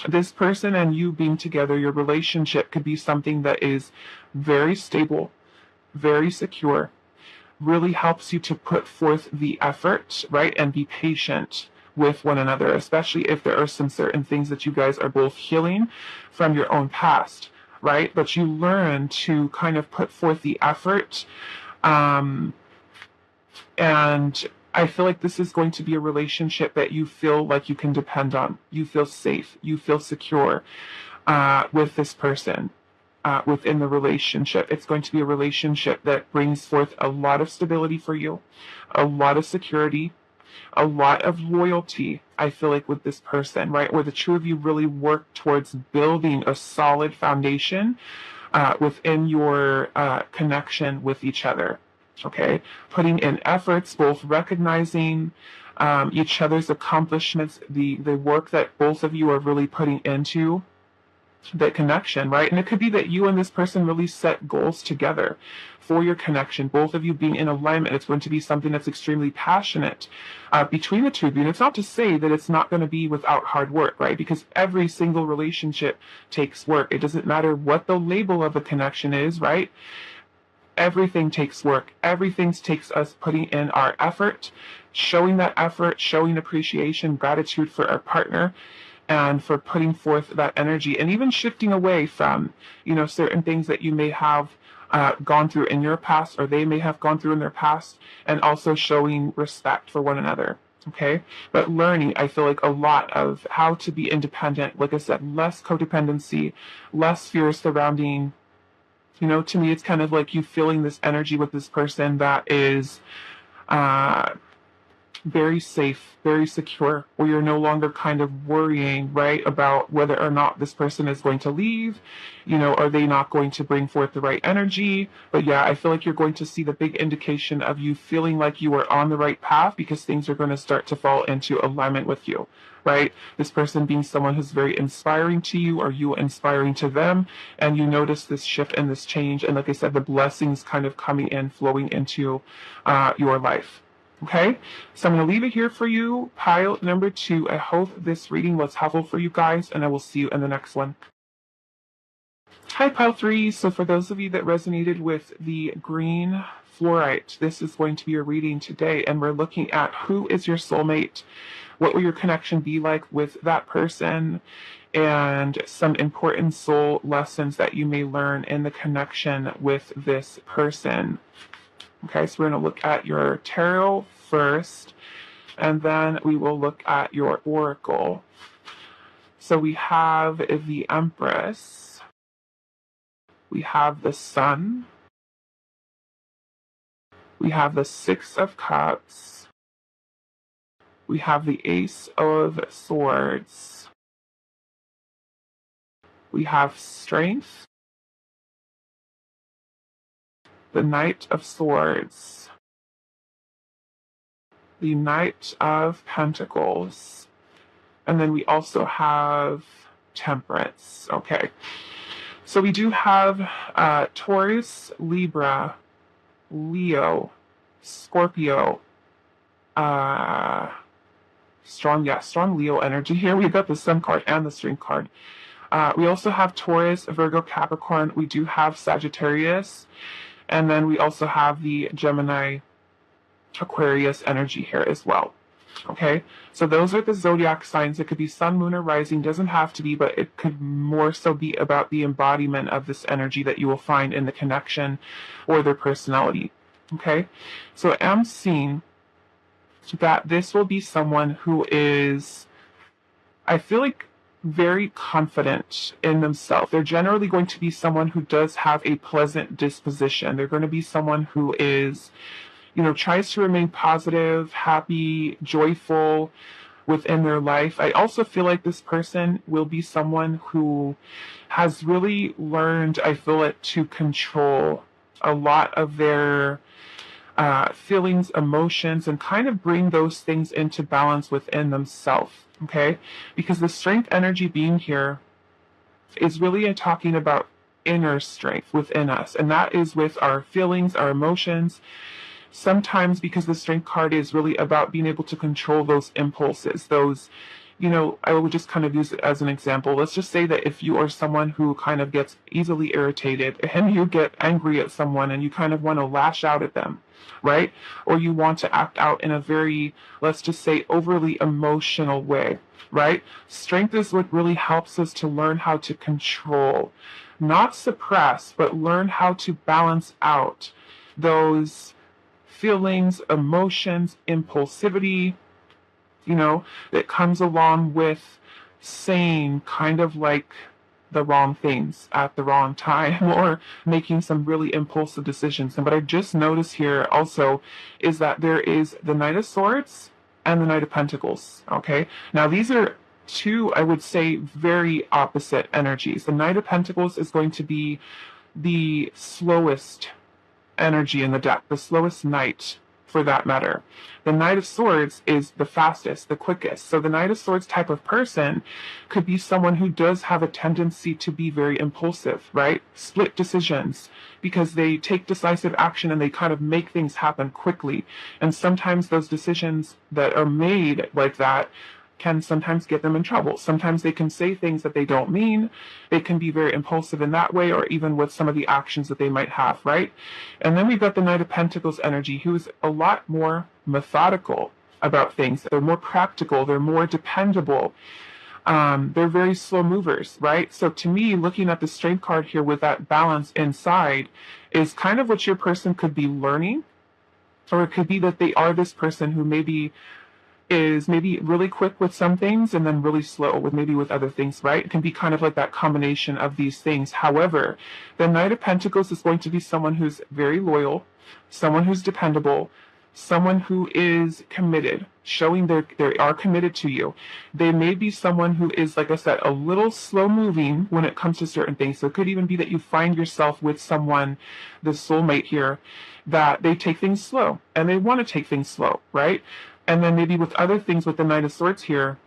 this person and you being together, your relationship could be something that is very stable, very secure, really helps you to put forth the effort, right? And be patient with one another, especially if there are some certain things that you guys are both healing from your own past, right? But you learn to kind of put forth the effort. And I feel like this is going to be a relationship that you feel like you can depend on. You feel safe. You feel secure with this person. Within the relationship, it's going to be a relationship that brings forth a lot of stability for you, a lot of security, a lot of loyalty. I feel like with this person, right, where the two of you really work towards building a solid foundation within your connection with each other. Okay, putting in efforts, both recognizing each other's accomplishments, the work that both of you are really putting into that connection, right? And it could be that you and this person really set goals together for your connection, both of you being in alignment. It's going to be something that's extremely passionate between the two of you. And it's not to say that it's not going to be without hard work, right? Because every single relationship takes work. It doesn't matter what the label of a connection is, right? Everything takes work. Everything takes us putting in our effort, showing that effort, showing appreciation, gratitude for our partner, and for putting forth that energy, and even shifting away from, certain things that you may have gone through in your past, or they may have gone through in their past, and also showing respect for one another. Okay. But learning, I feel like, a lot of how to be independent. Like I said, less codependency, less fear surrounding. To me, it's kind of like you feeling this energy with this person that is very safe, very secure, where you're no longer kind of worrying, right, about whether or not this person is going to leave, are they not going to bring forth the right energy? But yeah, I feel like you're going to see the big indication of you feeling like you are on the right path, because things are going to start to fall into alignment with you, right? This person being someone who's very inspiring to you, or you inspiring to them, and you notice this shift and this change, and like I said, the blessings kind of coming in, flowing into your life. Okay, so I'm going to leave it here for you, pile number 2. I hope this reading was helpful for you guys, and I will see you in the next one. Hi, pile 3. So for those of you that resonated with the green fluorite, this is going to be your reading today, and we're looking at who is your soulmate, what will your connection be like with that person, and some important soul lessons that you may learn in the connection with this person. Okay, so we're going to look at your tarot first, and then we will look at your oracle. So we have the Empress, we have the Sun, we have the Six of Cups, we have the Ace of Swords, we have Strength, the Knight of Swords, the Knight of Pentacles, and then we also have Temperance. Okay, so we do have Taurus, Libra, Leo, Scorpio, strong Leo energy here. We've got the Sun card and the Strength card. We also have Taurus, Virgo, Capricorn. We do have Sagittarius, and then we also have the Gemini, Aquarius energy here as well. Okay, so those are the zodiac signs. It could be sun, moon, or rising. Doesn't have to be, but it could more so be about the embodiment of this energy that you will find in the connection or their personality. Okay, so I'm seeing that this will be someone who is I feel like very confident in themselves. They're generally going to be someone who does have a pleasant disposition. They're going to be someone who is, tries to remain positive, happy, joyful within their life. I also feel like this person will be someone who has really learned, I feel it, to control a lot of their feelings, emotions, and kind of bring those things into balance within themselves. Okay? Because the strength energy being here is really talking about inner strength within us, and that is with our feelings, our emotions. Sometimes, because the strength card is really about being able to control those impulses, those, I would just kind of use it as an example. Let's just say that if you are someone who kind of gets easily irritated and you get angry at someone and you kind of want to lash out at them, right? Or you want to act out in a very, let's just say, overly emotional way, right? Strength is what really helps us to learn how to control, not suppress, but learn how to balance out those feelings, emotions, impulsivity, that comes along with saying kind of like the wrong things at the wrong time or making some really impulsive decisions. And what I just noticed here also is that there is the Knight of Swords and the Knight of Pentacles. Okay. Now these are two, I would say, very opposite energies. The Knight of Pentacles is going to be the slowest energy in the deck, the slowest knight for that matter. The Knight of Swords is the fastest, the quickest. So the Knight of Swords type of person could be someone who does have a tendency to be very impulsive, right? Split decisions, because they take decisive action and they kind of make things happen quickly. And sometimes those decisions that are made like that can sometimes get them in trouble. Sometimes they can say things that they don't mean. They can be very impulsive in that way, or even with some of the actions that they might have, right? And then we've got the Knight of Pentacles energy, who's a lot more methodical about things. They're more practical. They're more dependable. They're very slow movers, right? So to me, looking at the strength card here with that balance inside is kind of what your person could be learning, or it could be that they are this person who is maybe really quick with some things and then really slow with other things, right? It can be kind of like that combination of these things. However, the Knight of Pentacles is going to be someone who's very loyal, someone who's dependable, someone who is committed, showing they are committed to you. They may be someone who is, like I said, a little slow moving when it comes to certain things. So it could even be that you find yourself with someone, the soulmate here, that they take things slow and they want to take things slow, right? And then maybe with other things with the Knight of Swords here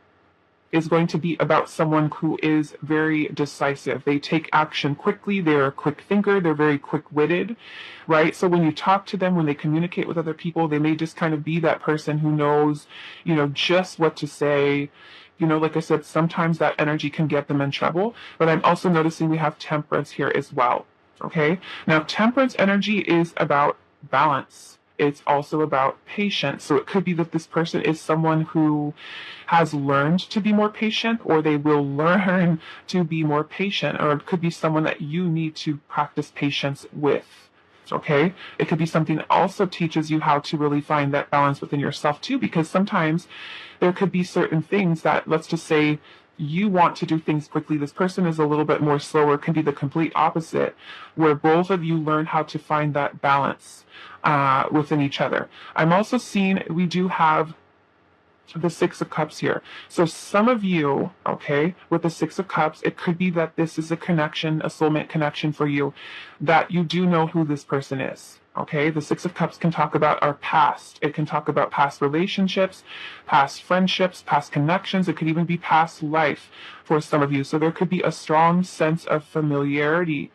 is going to be about someone who is very decisive. They take action quickly. They're a quick thinker. They're very quick-witted, right? So when you talk to them, when they communicate with other people, they may just kind of be that person who knows, just what to say. Like I said, sometimes that energy can get them in trouble. But I'm also noticing we have Temperance here as well, okay? Now, Temperance energy is about balance. It's also about patience. So it could be that this person is someone who has learned to be more patient, or they will learn to be more patient, or it could be someone that you need to practice patience with. Okay? It could be something that also teaches you how to really find that balance within yourself too, because sometimes there could be certain things that, let's just say, you want to do things quickly. This person is a little bit more slower. It can be the complete opposite, where both of you learn how to find that balance within each other. I'm also seeing we do have the Six of Cups here. So some of you, okay, with the Six of Cups, it could be that this is a connection, a soulmate connection for you, that you do know who this person is. Okay, the Six of Cups can talk about our past. It can talk about past relationships, past friendships, past connections. It could even be past life for some of you. So there could be a strong sense of familiarity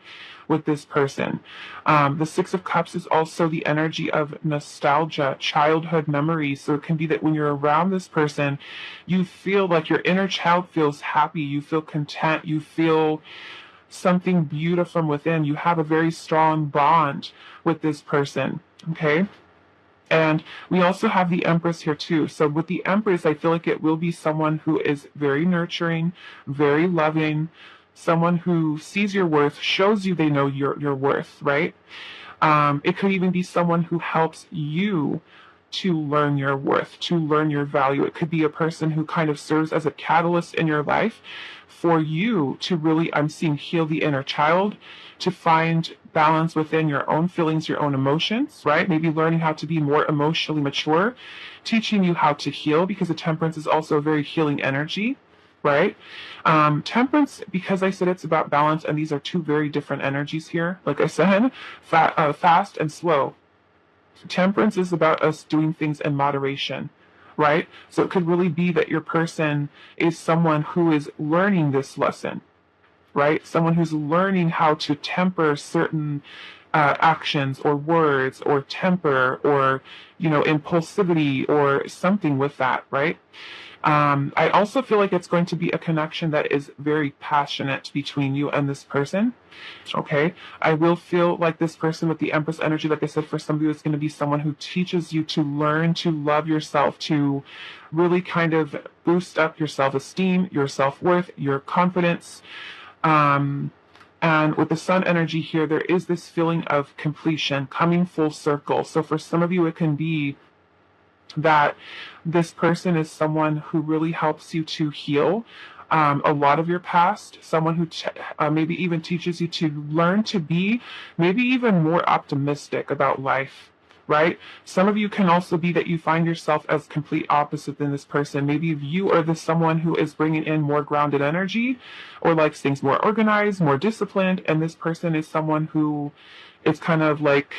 with this person. The Six of Cups is also the energy of nostalgia, childhood memories. So it can be that when you're around this person, you feel like your inner child feels happy, you feel content, you feel something beautiful from within. You have a very strong bond with this person, okay? And we also have the Empress here too. So with the Empress, I feel like it will be someone who is very nurturing, very loving, someone who sees your worth, shows you they know your worth, right? It could even be someone who helps you to learn your worth, to learn your value. It could be a person who kind of serves as a catalyst in your life for you to really, I'm seeing, heal the inner child, to find balance within your own feelings, your own emotions, right? Maybe learning how to be more emotionally mature, teaching you how to heal, because the temperance is also a very healing energy, right? Temperance, because I said it's about balance, and these are two very different energies here. Like I said, fast and slow. Temperance is about us doing things in moderation, right? So it could really be that your person is someone who is learning this lesson, right? Someone who's learning how to temper certain actions or words or temper or, impulsivity or something with that, right? I also feel like it's going to be a connection that is very passionate between you and this person. Okay. I will feel like this person with the Empress energy, like I said, for some of you, is going to be someone who teaches you to learn to love yourself, to really kind of boost up your self-esteem, your self-worth, your confidence. And with the Sun energy here, there is this feeling of completion coming full circle. So for some of you, it can be that this person is someone who really helps you to heal a lot of your past, someone who maybe even teaches you to learn to be maybe even more optimistic about life, right? Some of you can also be that you find yourself as complete opposite than this person. Maybe you are the someone who is bringing in more grounded energy or likes things more organized, more disciplined, and this person is someone who is kind of like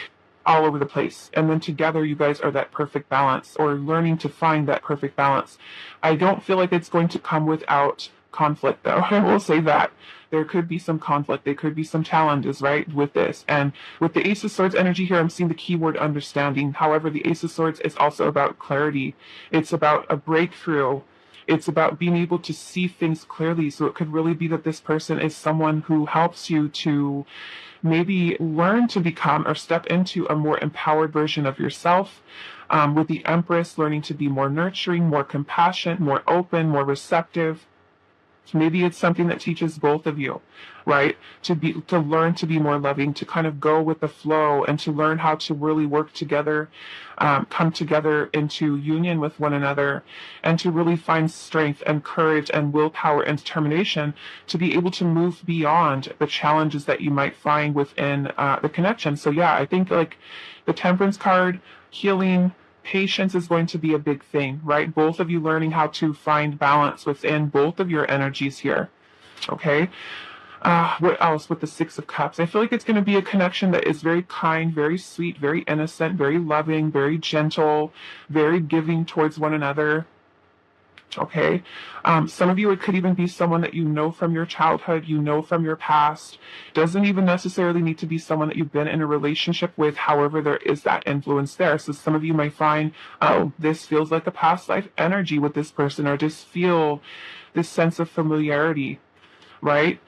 all over the place. And then together you guys are that perfect balance, or learning to find that perfect balance. I don't feel like it's going to come without conflict, though. I will say that. There could be some conflict. There could be some challenges, right, with this. And with the Ace of Swords energy here, I'm seeing the keyword understanding. However, the Ace of Swords is also about clarity. It's about a breakthrough. It's about being able to see things clearly. So it could really be that this person is someone who helps you to maybe learn to become or step into a more empowered version of yourself. With the Empress, learning to be more nurturing, more compassionate, more open, more receptive. Maybe it's something that teaches both of you, right? To learn to be more loving, to kind of go with the flow, and to learn how to really work together, come together into union with one another, and to really find strength and courage and willpower and determination to be able to move beyond the challenges that you might find within the connection. So yeah, I think like the Temperance card, healing, patience is going to be a big thing, right? Both of you learning how to find balance within both of your energies here. Okay. What else with the Six of Cups? I feel like it's going to be a connection that is very kind, very sweet, very innocent, very loving, very gentle, very giving towards one another. Okay. Some of you, it could even be someone that you know from your childhood, you know from your past. Doesn't even necessarily need to be someone that you've been in a relationship with. However, there is that influence there. So some of you might find, oh, this feels like a past life energy with this person, or just feel this sense of familiarity, right?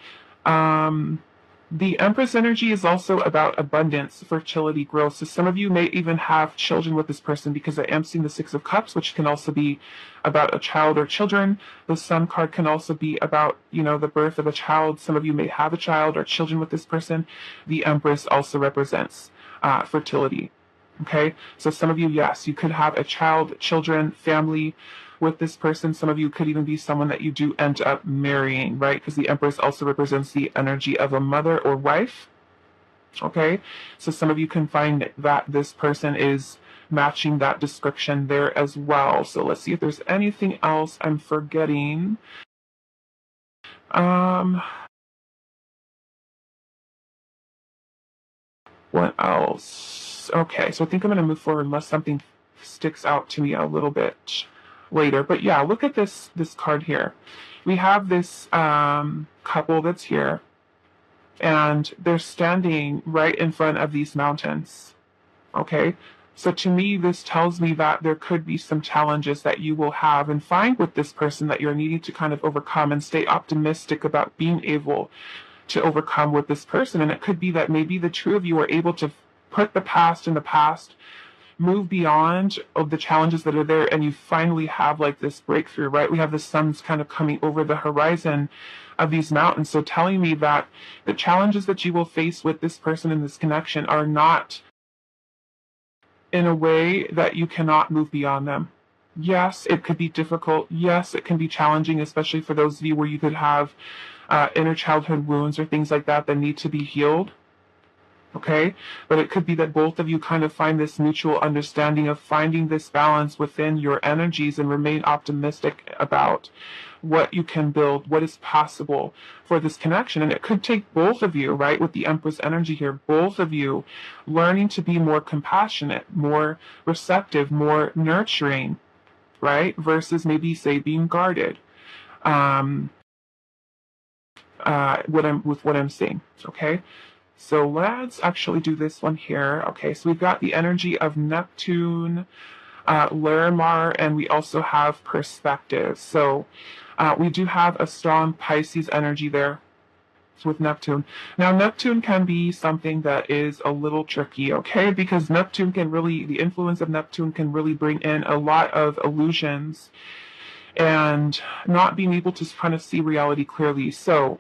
The Empress energy is also about abundance, fertility, growth. So some of you may even have children with this person, because I am seeing the Six of Cups, which can also be about a child or children. The Sun card can also be about, the birth of a child. Some of you may have a child or children with this person. The Empress also represents fertility. Okay, so some of you, yes, you could have a child, children, family with this person. Some of you could even be someone that you do end up marrying, right? Because the Empress also represents the energy of a mother or wife. Okay, so some of you can find that this person is matching that description there as well. So let's see if there's anything else I'm forgetting. What else? Okay, so I think I'm going to move forward unless something sticks out to me a little bit later. But yeah, look at this card here. We have this couple that's here, and they're standing right in front of these mountains. Okay, so to me, this tells me that there could be some challenges that you will have and find with this person that you're needing to kind of overcome, and stay optimistic about being able to overcome with this person. And it could be that maybe the two of you are able to put the past in the past, move beyond of the challenges that are there, and you finally have like this breakthrough, right? We have the sun's kind of coming over the horizon of these mountains, so telling me that the challenges that you will face with this person in this connection are not in a way that you cannot move beyond them. Yes, it could be difficult. Yes, it can be challenging, especially for those of you where you could have inner childhood wounds or things like that that need to be healed. Okay, but it could be that both of you kind of find this mutual understanding of finding this balance within your energies and remain optimistic about what you can build, what is possible for this connection. And it could take both of you, right, with the Empress energy here, both of you learning to be more compassionate, more receptive, more nurturing, right, versus maybe, say, being guarded. What I'm seeing, okay? So let's actually do this one here. Okay, so we've got the energy of Neptune, Larimar, and we also have perspective. So we do have a strong Pisces energy there with Neptune. Now, Neptune can be something that is a little tricky, okay? Because Neptune can really, the influence of Neptune can really bring in a lot of illusions and not being able to kind of see reality clearly. So,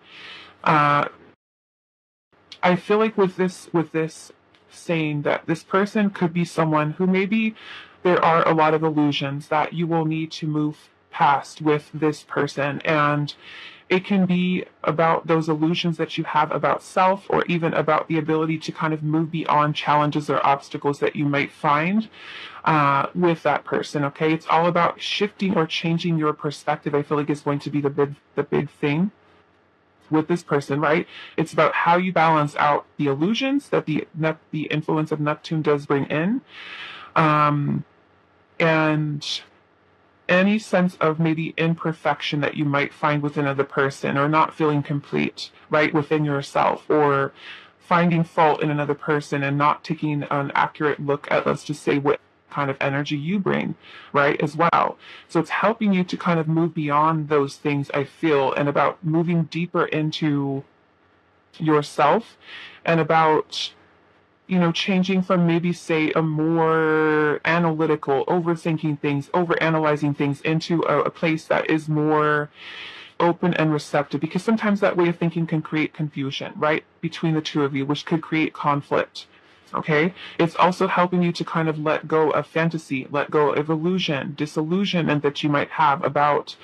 I feel like with this saying that this person could be someone who maybe there are a lot of illusions that you will need to move past with this person, and it can be about those illusions that you have about self, or even about the ability to kind of move beyond challenges or obstacles that you might find with that person. Okay, it's all about shifting or changing your perspective. I feel like is going to be the big thing with this person, right? It's about how you balance out the illusions that the influence of Neptune does bring in, and any sense of maybe imperfection that you might find within another person, or not feeling complete, right, within yourself, or finding fault in another person and not taking an accurate look at, let's just say, what kind of energy you bring, right, as well. So it's helping you to kind of move beyond those things, I feel, and about moving deeper into yourself, and about, you know, changing from maybe, say, a more analytical, overthinking things, overanalyzing things, into a place that is more open and receptive, because sometimes that way of thinking can create confusion, right, between the two of you, which could create conflict. Okay, it's also helping you to kind of let go of fantasy, let go of illusion, disillusionment that you might have about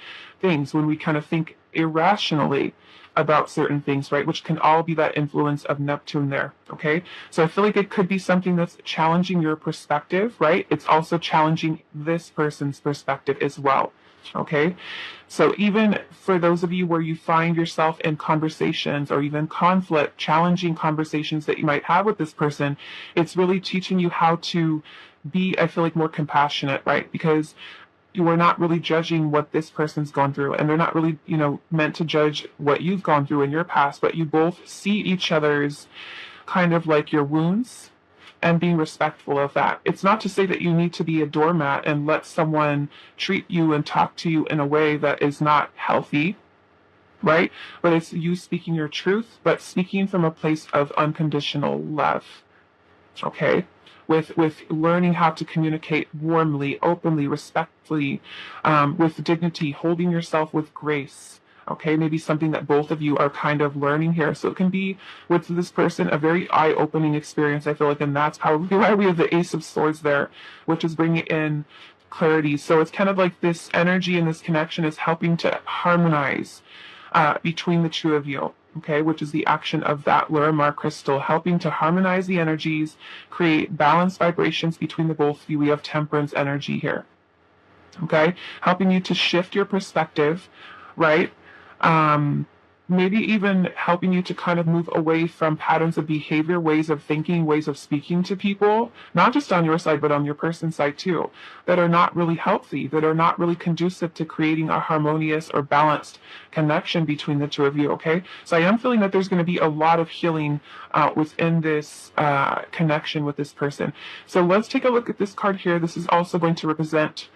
things when we kind of think irrationally about certain things, right? Which can all be that influence of Neptune there. Okay, so I feel like it could be something that's challenging your perspective, right? It's also challenging this person's perspective as well. Okay, so even for those of you where you find yourself in conversations or even conflict, challenging conversations that you might have with this person, it's really teaching you how to be, I feel like, more compassionate, right? Because you are not really judging what this person's gone through, and they're not really, you know, meant to judge what you've gone through in your past, but you both see each other's kind of like your wounds, and being respectful of that. It's not to say that you need to be a doormat and let someone treat you and talk to you in a way that is not healthy, right? But it's you speaking your truth, but speaking from a place of unconditional love, okay? With learning how to communicate warmly, openly, respectfully, with dignity, holding yourself with grace. Okay, maybe something that both of you are kind of learning here. So it can be, with this person, a very eye-opening experience, I feel like, and that's probably why we have the Ace of Swords there, which is bringing in clarity. So it's kind of like this energy and this connection is helping to harmonize between the two of you. Okay, which is the action of that Larimar crystal, helping to harmonize the energies, create balanced vibrations between the both of you. We have Temperance energy here. Okay, helping you to shift your perspective, right? Maybe even helping you to kind of move away from patterns of behavior, ways of thinking, ways of speaking to people, not just on your side, but on your person's side too, that are not really healthy, that are not really conducive to creating a harmonious or balanced connection between the two of you, okay? So I am feeling that there's going to be a lot of healing within this connection with this person. So let's take a look at this card here. This is also going to represent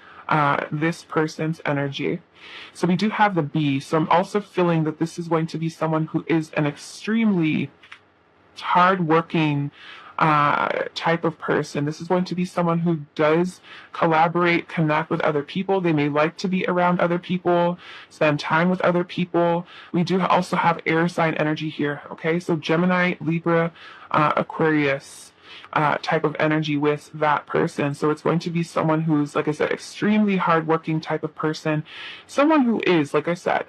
this person's energy. So we do have the Bee. So I'm also feeling that this is going to be someone who is an extremely hardworking type of person. This is going to be someone who does collaborate, connect with other people. They may like to be around other people, spend time with other people. We do also have air sign energy here. Okay, so Gemini, Libra, Aquarius. type of energy with that person. So it's going to be someone who's, like I said, extremely hardworking type of person, someone who is, like I said,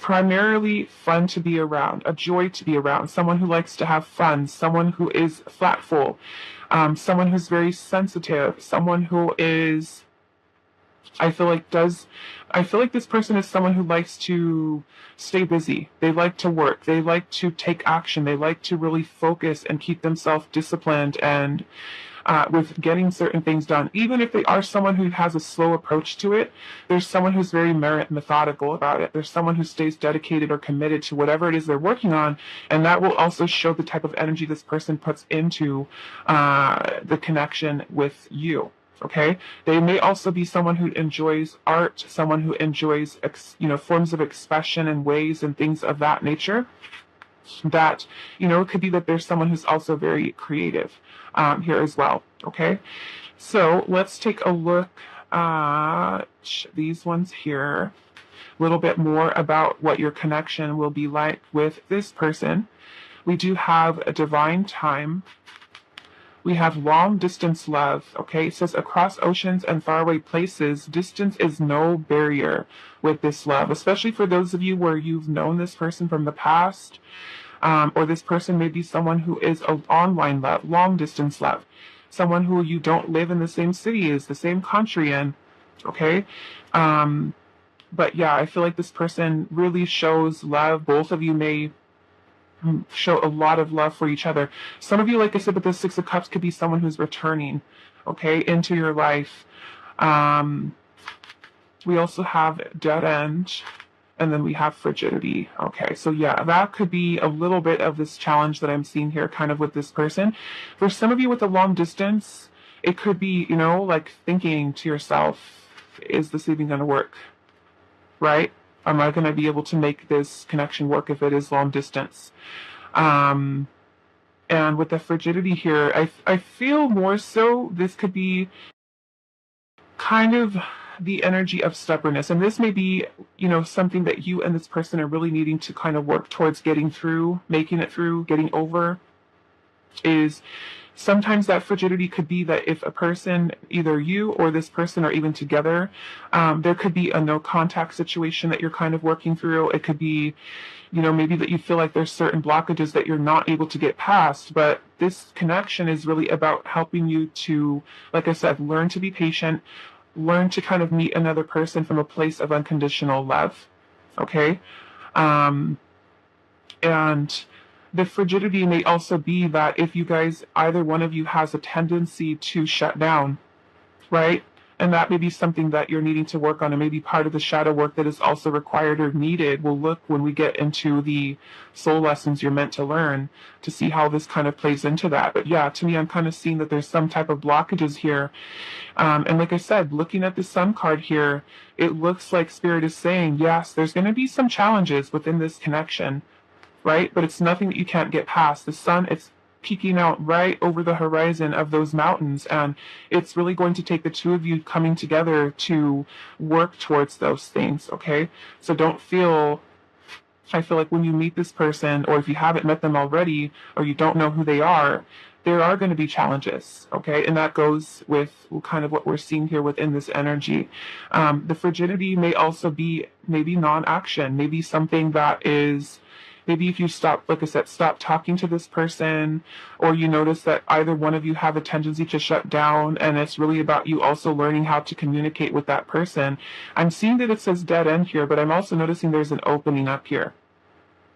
primarily fun to be around, a joy to be around, someone who likes to have fun, someone who is thoughtful, someone who's very sensitive, someone who is, I feel like this person is someone who likes to stay busy. They like to work. They like to take action. They like to really focus and keep themselves disciplined and with getting certain things done. Even if they are someone who has a slow approach to it, there's someone who's very methodical about it. There's someone who stays dedicated or committed to whatever it is they're working on, and that will also show the type of energy this person puts into the connection with you. Okay, they may also be someone who enjoys art, someone who enjoys forms of expression and ways and things of that nature. That it could be that there's someone who's also very creative here as well. Okay, so let's take a look at these ones here, a little bit more about what your connection will be like with this person. We do have a divine time. We have long distance love. Okay, it says across oceans and faraway places, distance is no barrier with this love, especially for those of you where you've known this person from the past, or this person may be someone who is an online love, long distance love, someone who you don't live in the same city as, the same country in. Okay, but yeah, I feel like this person really shows love. Both of you may show a lot of love for each other. Some of you, like I said, with the Six of Cups, could be someone who's returning, okay, into your life. We also have dead end, and then we have frigidity. Okay, so yeah, that could be a little bit of this challenge that I'm seeing here kind of with this person. For some of you with a long distance, it could be, like thinking to yourself, is this even going to work, right? Am I going to be able to make this connection work if it is long distance? And with the frigidity here, I feel more so this could be kind of the energy of stubbornness. And this may be, something that you and this person are really needing to kind of work towards getting through, making it through, getting over, is sometimes that frigidity could be that if a person, either you or this person are even together, there could be a no contact situation that you're kind of working through. It could be, maybe that you feel like there's certain blockages that you're not able to get past. But this connection is really about helping you to, like I said, learn to be patient, learn to kind of meet another person from a place of unconditional love. Okay? And the frigidity may also be that if you guys, either one of you has a tendency to shut down, right? And that may be something that you're needing to work on, and maybe part of the shadow work that is also required or needed. We'll look when we get into the soul lessons you're meant to learn to see how this kind of plays into that. But yeah, to me, I'm kind of seeing that there's some type of blockages here. And like I said, looking at the Sun card here, it looks like Spirit is saying, yes, there's going to be some challenges within this connection, right? But it's nothing that you can't get past. The sun, it's peeking out right over the horizon of those mountains, and it's really going to take the two of you coming together to work towards those things, okay? So don't feel, I feel like when you meet this person, or if you haven't met them already, or you don't know who they are, there are going to be challenges, okay? And that goes with kind of what we're seeing here within this energy. The frigidity may also be maybe non-action, maybe something that is, maybe if you stop, like I said, stop talking to this person, or you notice that either one of you have a tendency to shut down, and it's really about you also learning how to communicate with that person. I'm seeing that it says dead end here, but I'm also noticing there's an opening up here.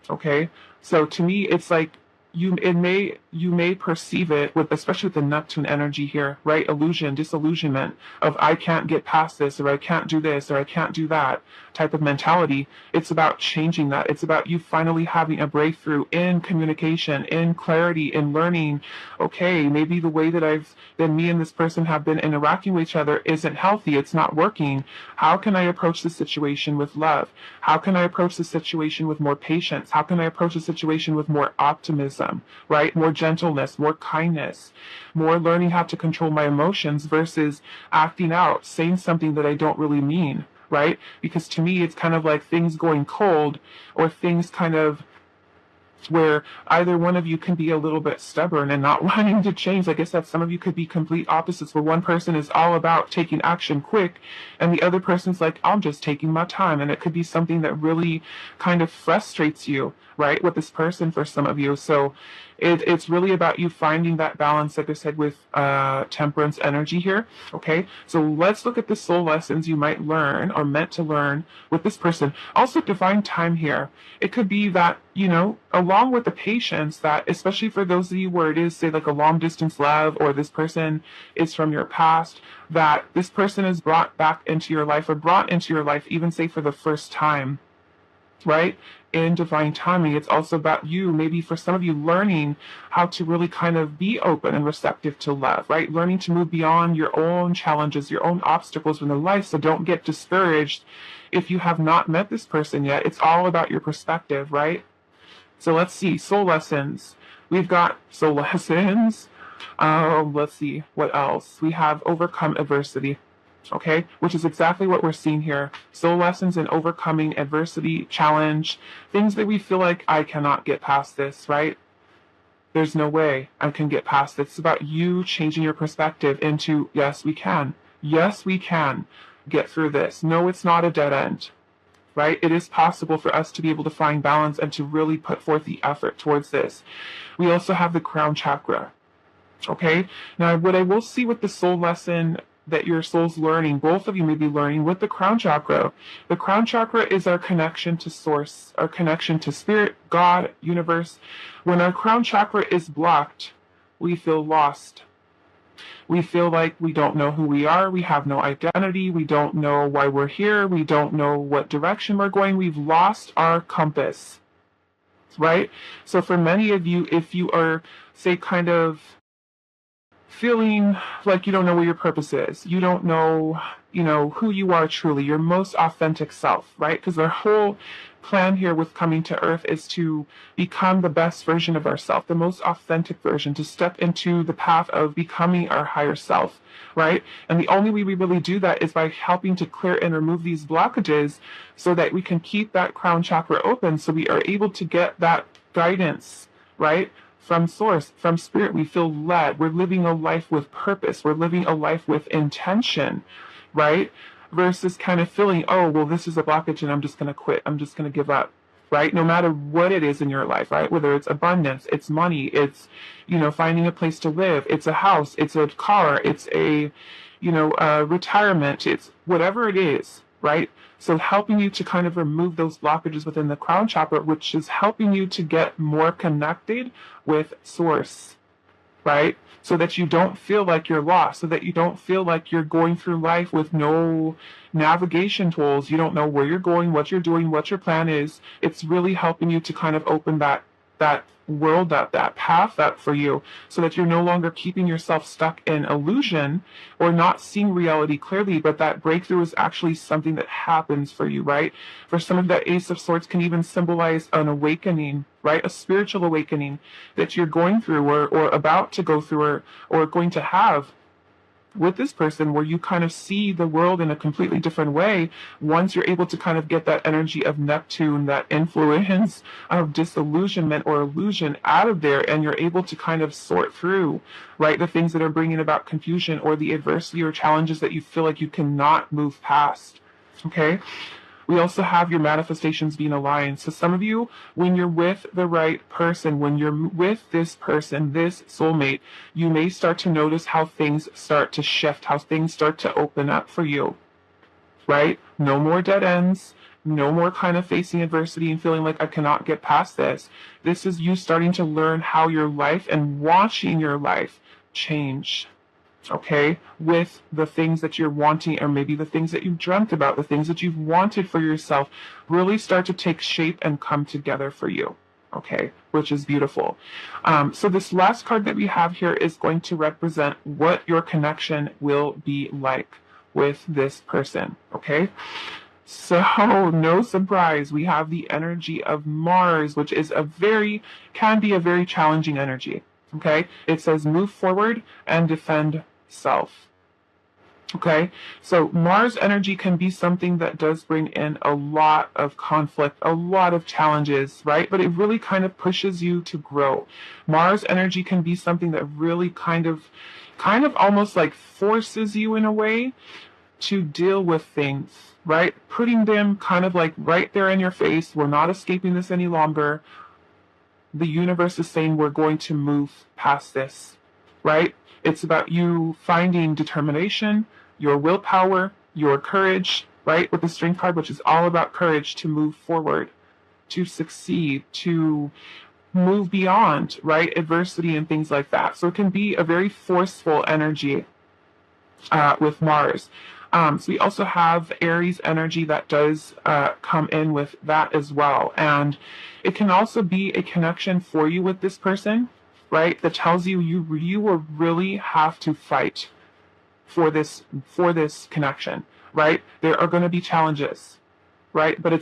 Okay? So to me, it's like you may perceive it with, especially with the Neptune energy here, right? Illusion, disillusionment of I can't get past this, or I can't do this, or I can't do that type of mentality. It's about changing that. It's about you finally having a breakthrough in communication, in clarity, in learning, okay, maybe the way that me and this person have been interacting with each other isn't healthy. It's not working. How can I approach the situation with love? How can I approach the situation with more patience? How can I approach the situation with more optimism, right? More gentleness, more kindness, more learning how to control my emotions versus acting out, saying something that I don't really mean, right? Because to me, it's kind of like things going cold, or things kind of where either one of you can be a little bit stubborn and not wanting to change. Like I said, some of you could be complete opposites, where one person is all about taking action quick and the other person's like, I'm just taking my time. And it could be something that really kind of frustrates you, right, with this person for some of you. So it's really about you finding that balance, like I said, with temperance energy here. Okay, so let's look at the soul lessons you might learn or meant to learn with this person. Also, divine time here. It could be that, you know, along with the patience, that especially for those of you where it is, say, like a long distance love, or this person is from your past, that this person is brought back into your life, or brought into your life, even say for the first time, right? In divine timing, it's also about you, maybe for some of you, learning how to really kind of be open and receptive to love, right? Learning to move beyond your own challenges, your own obstacles in their life. So don't get discouraged if you have not met this person yet. It's all about your perspective, right? So let's see, soul lessons. We've got soul lessons. Let's see, what else? We have overcome adversity. Okay, which is exactly what we're seeing here. Soul lessons in overcoming adversity, challenge, things that we feel like, I cannot get past this, right? There's no way I can get past this. It's about you changing your perspective into, yes, we can. Yes, we can get through this. No, it's not a dead end, right? It is possible for us to be able to find balance and to really put forth the effort towards this. We also have the crown chakra. Okay, now what I will see with the soul lesson that your soul's learning, both of you may be learning with the crown chakra. The crown chakra is our connection to source, our connection to spirit, God, universe. When our crown chakra is blocked, we feel lost. We feel like we don't know who we are. We have no identity. We don't know why we're here. We don't know what direction we're going. We've lost our compass, right? So for many of you, if you are, say, kind of feeling like you don't know what your purpose is, you don't know, you know, who you are truly, your most authentic self, right? Because our whole plan here with coming to Earth is to become the best version of ourselves, the most authentic version, to step into the path of becoming our higher self, right? And the only way we really do that is by helping to clear and remove these blockages so that we can keep that crown chakra open, so we are able to get that guidance, right? From source, from spirit. We feel led. We're living a life with purpose. We're living a life with intention, right? Versus kind of feeling, oh, well, this is a blockage and I'm just going to quit. I'm just going to give up, right? No matter what it is in your life, right? Whether it's abundance, it's money, it's, you know, finding a place to live, it's a house, it's a car, it's a, you know, retirement, it's whatever it is, right? So helping you to kind of remove those blockages within the crown chakra, which is helping you to get more connected with source, right? So that you don't feel like you're lost, so that you don't feel like you're going through life with no navigation tools. You don't know where you're going, what you're doing, what your plan is. It's really helping you to kind of open that world up, that path up for you, so that you're no longer keeping yourself stuck in illusion or not seeing reality clearly, but that breakthrough is actually something that happens for you, right? For some of that Ace of Swords can even symbolize an awakening, right? A spiritual awakening that you're going through or about to go through or going to have with this person, where you kind of see the world in a completely different way once you're able to kind of get that energy of Neptune, that influence of disillusionment or illusion out of there, and you're able to kind of sort through, right, the things that are bringing about confusion or the adversity or challenges that you feel like you cannot move past. Okay. We also have your manifestations being aligned. So some of you, when you're with the right person, when you're with this person, this soulmate, you may start to notice how things start to shift, how things start to open up for you, right? No more dead ends. No more kind of facing adversity and feeling like I cannot get past this. This is you starting to learn how your life and watching your life change. Okay, with the things that you're wanting, or maybe the things that you've dreamt about, the things that you've wanted for yourself, really start to take shape and come together for you. Okay, which is beautiful. So this last card that we have here is going to represent what your connection will be like with this person. Okay. So no surprise, we have the energy of Mars, which is can be a very challenging energy. Okay, it says move forward and defend self. Okay, so Mars energy can be something that does bring in a lot of conflict, a lot of challenges, right? But it really kind of pushes you to grow. Mars energy can be something that really kind of almost like forces you in a way to deal with things, right? Putting them kind of like right there in your face. We're not escaping this any longer. The universe is saying we're going to move past this, right? It's about you finding determination, your willpower, your courage, right? With the Strength card, which is all about courage to move forward, to succeed, to move beyond, right? Adversity and things like that. So it can be a very forceful energy with Mars. So we also have Aries energy that does come in with that as well. And it can also be a connection for you with this person, right? That tells you you will really have to fight for this connection, right? There are going to be challenges, right? But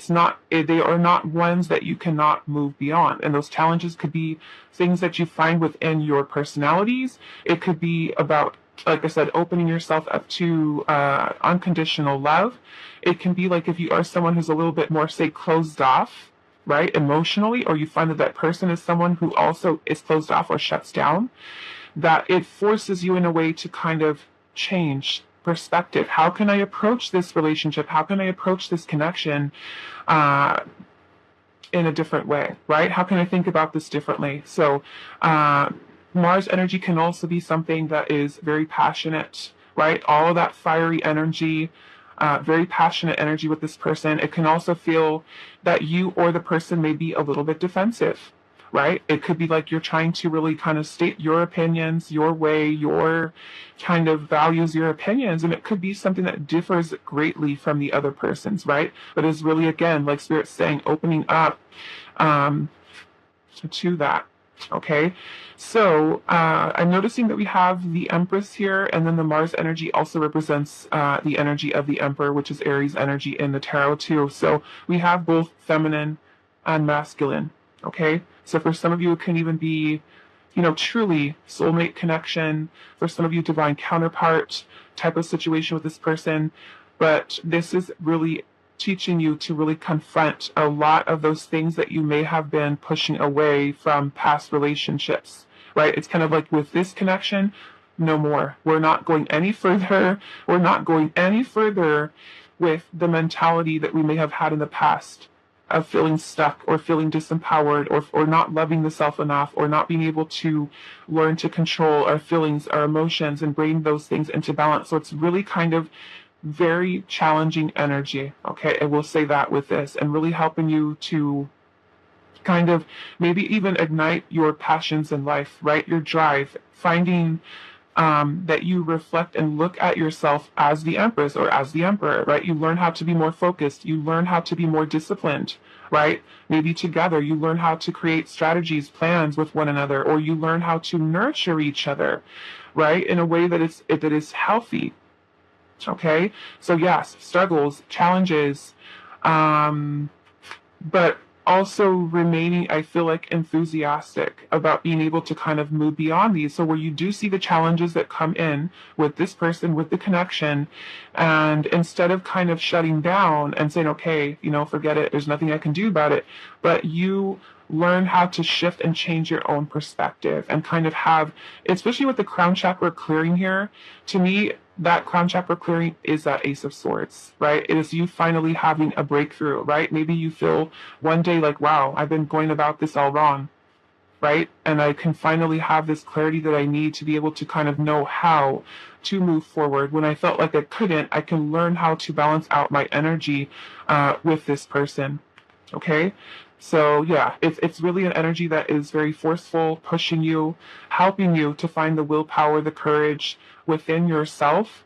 they are not ones that you cannot move beyond. And those challenges could be things that you find within your personalities. It could be about, like I said, opening yourself up to unconditional love. It can be like if you are someone who's a little bit more, say, closed off, right, emotionally, or you find that that person is someone who also is closed off or shuts down, that it forces you in a way to kind of change perspective. How can I approach this relationship? How can I approach this connection in a different way, right? How can I think about this differently? So Mars energy can also be something that is very passionate, right? All of that fiery energy, very passionate energy with this person. It can also feel that you or the person may be a little bit defensive, right? It could be like you're trying to really kind of state your opinions, your way, your kind of values, your opinions, and it could be something that differs greatly from the other person's, right? But is really, again, like Spirit's saying, opening up to that. Okay, so I'm noticing that we have the Empress here, and then the Mars energy also represents the energy of the Emperor, which is Aries energy in the tarot too. So we have both feminine and masculine. Okay, so for some of you, it can even be, truly soulmate connection. For some of you, divine counterpart type of situation with this person. But this is really teaching you to really confront a lot of those things that you may have been pushing away from past relationships, right? It's kind of like with this connection, no more. We're not going any further. We're not going any further with the mentality that we may have had in the past of feeling stuck or feeling disempowered or not loving the self enough or not being able to learn to control our feelings, our emotions, and bring those things into balance. So it's really kind of very challenging energy, okay? I will say that with this, and really helping you to kind of maybe even ignite your passions in life, right? Your drive, finding that you reflect and look at yourself as the Empress or as the Emperor, right? You learn how to be more focused. You learn how to be more disciplined, right? Maybe together you learn how to create strategies, plans with one another, or you learn how to nurture each other, right? In a way that is healthy. Okay, so yes, struggles, challenges, but also remaining, I feel like, enthusiastic about being able to kind of move beyond these. So where you do see the challenges that come in with this person, with the connection, and instead of kind of shutting down and saying, okay, forget it, there's nothing I can do about it, but you learn how to shift and change your own perspective and kind of have, especially with the crown chakra clearing here, to me, that crown chakra clearing is that Ace of Swords, right? It is you finally having a breakthrough, right? Maybe you feel one day like, wow, I've been going about this all wrong, right? And I can finally have this clarity that I need to be able to kind of know how to move forward. When I felt like I couldn't, I can learn how to balance out my energy with this person, okay? So yeah, it's really an energy that is very forceful, pushing you, helping you to find the willpower, the courage within yourself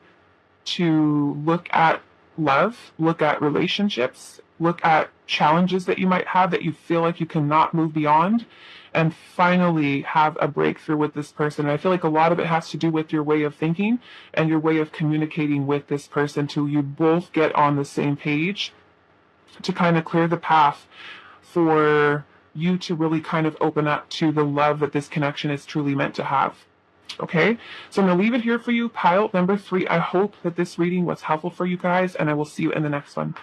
to look at love, look at relationships, look at challenges that you might have that you feel like you cannot move beyond, and finally have a breakthrough with this person. And I feel like a lot of it has to do with your way of thinking and your way of communicating with this person till you both get on the same page to kind of clear the path for you to really kind of open up to the love that this connection is truly meant to have. Okay, so I'm going to leave it here for you, pile number 3. I hope that this reading was helpful for you guys, and I will see you in the next one.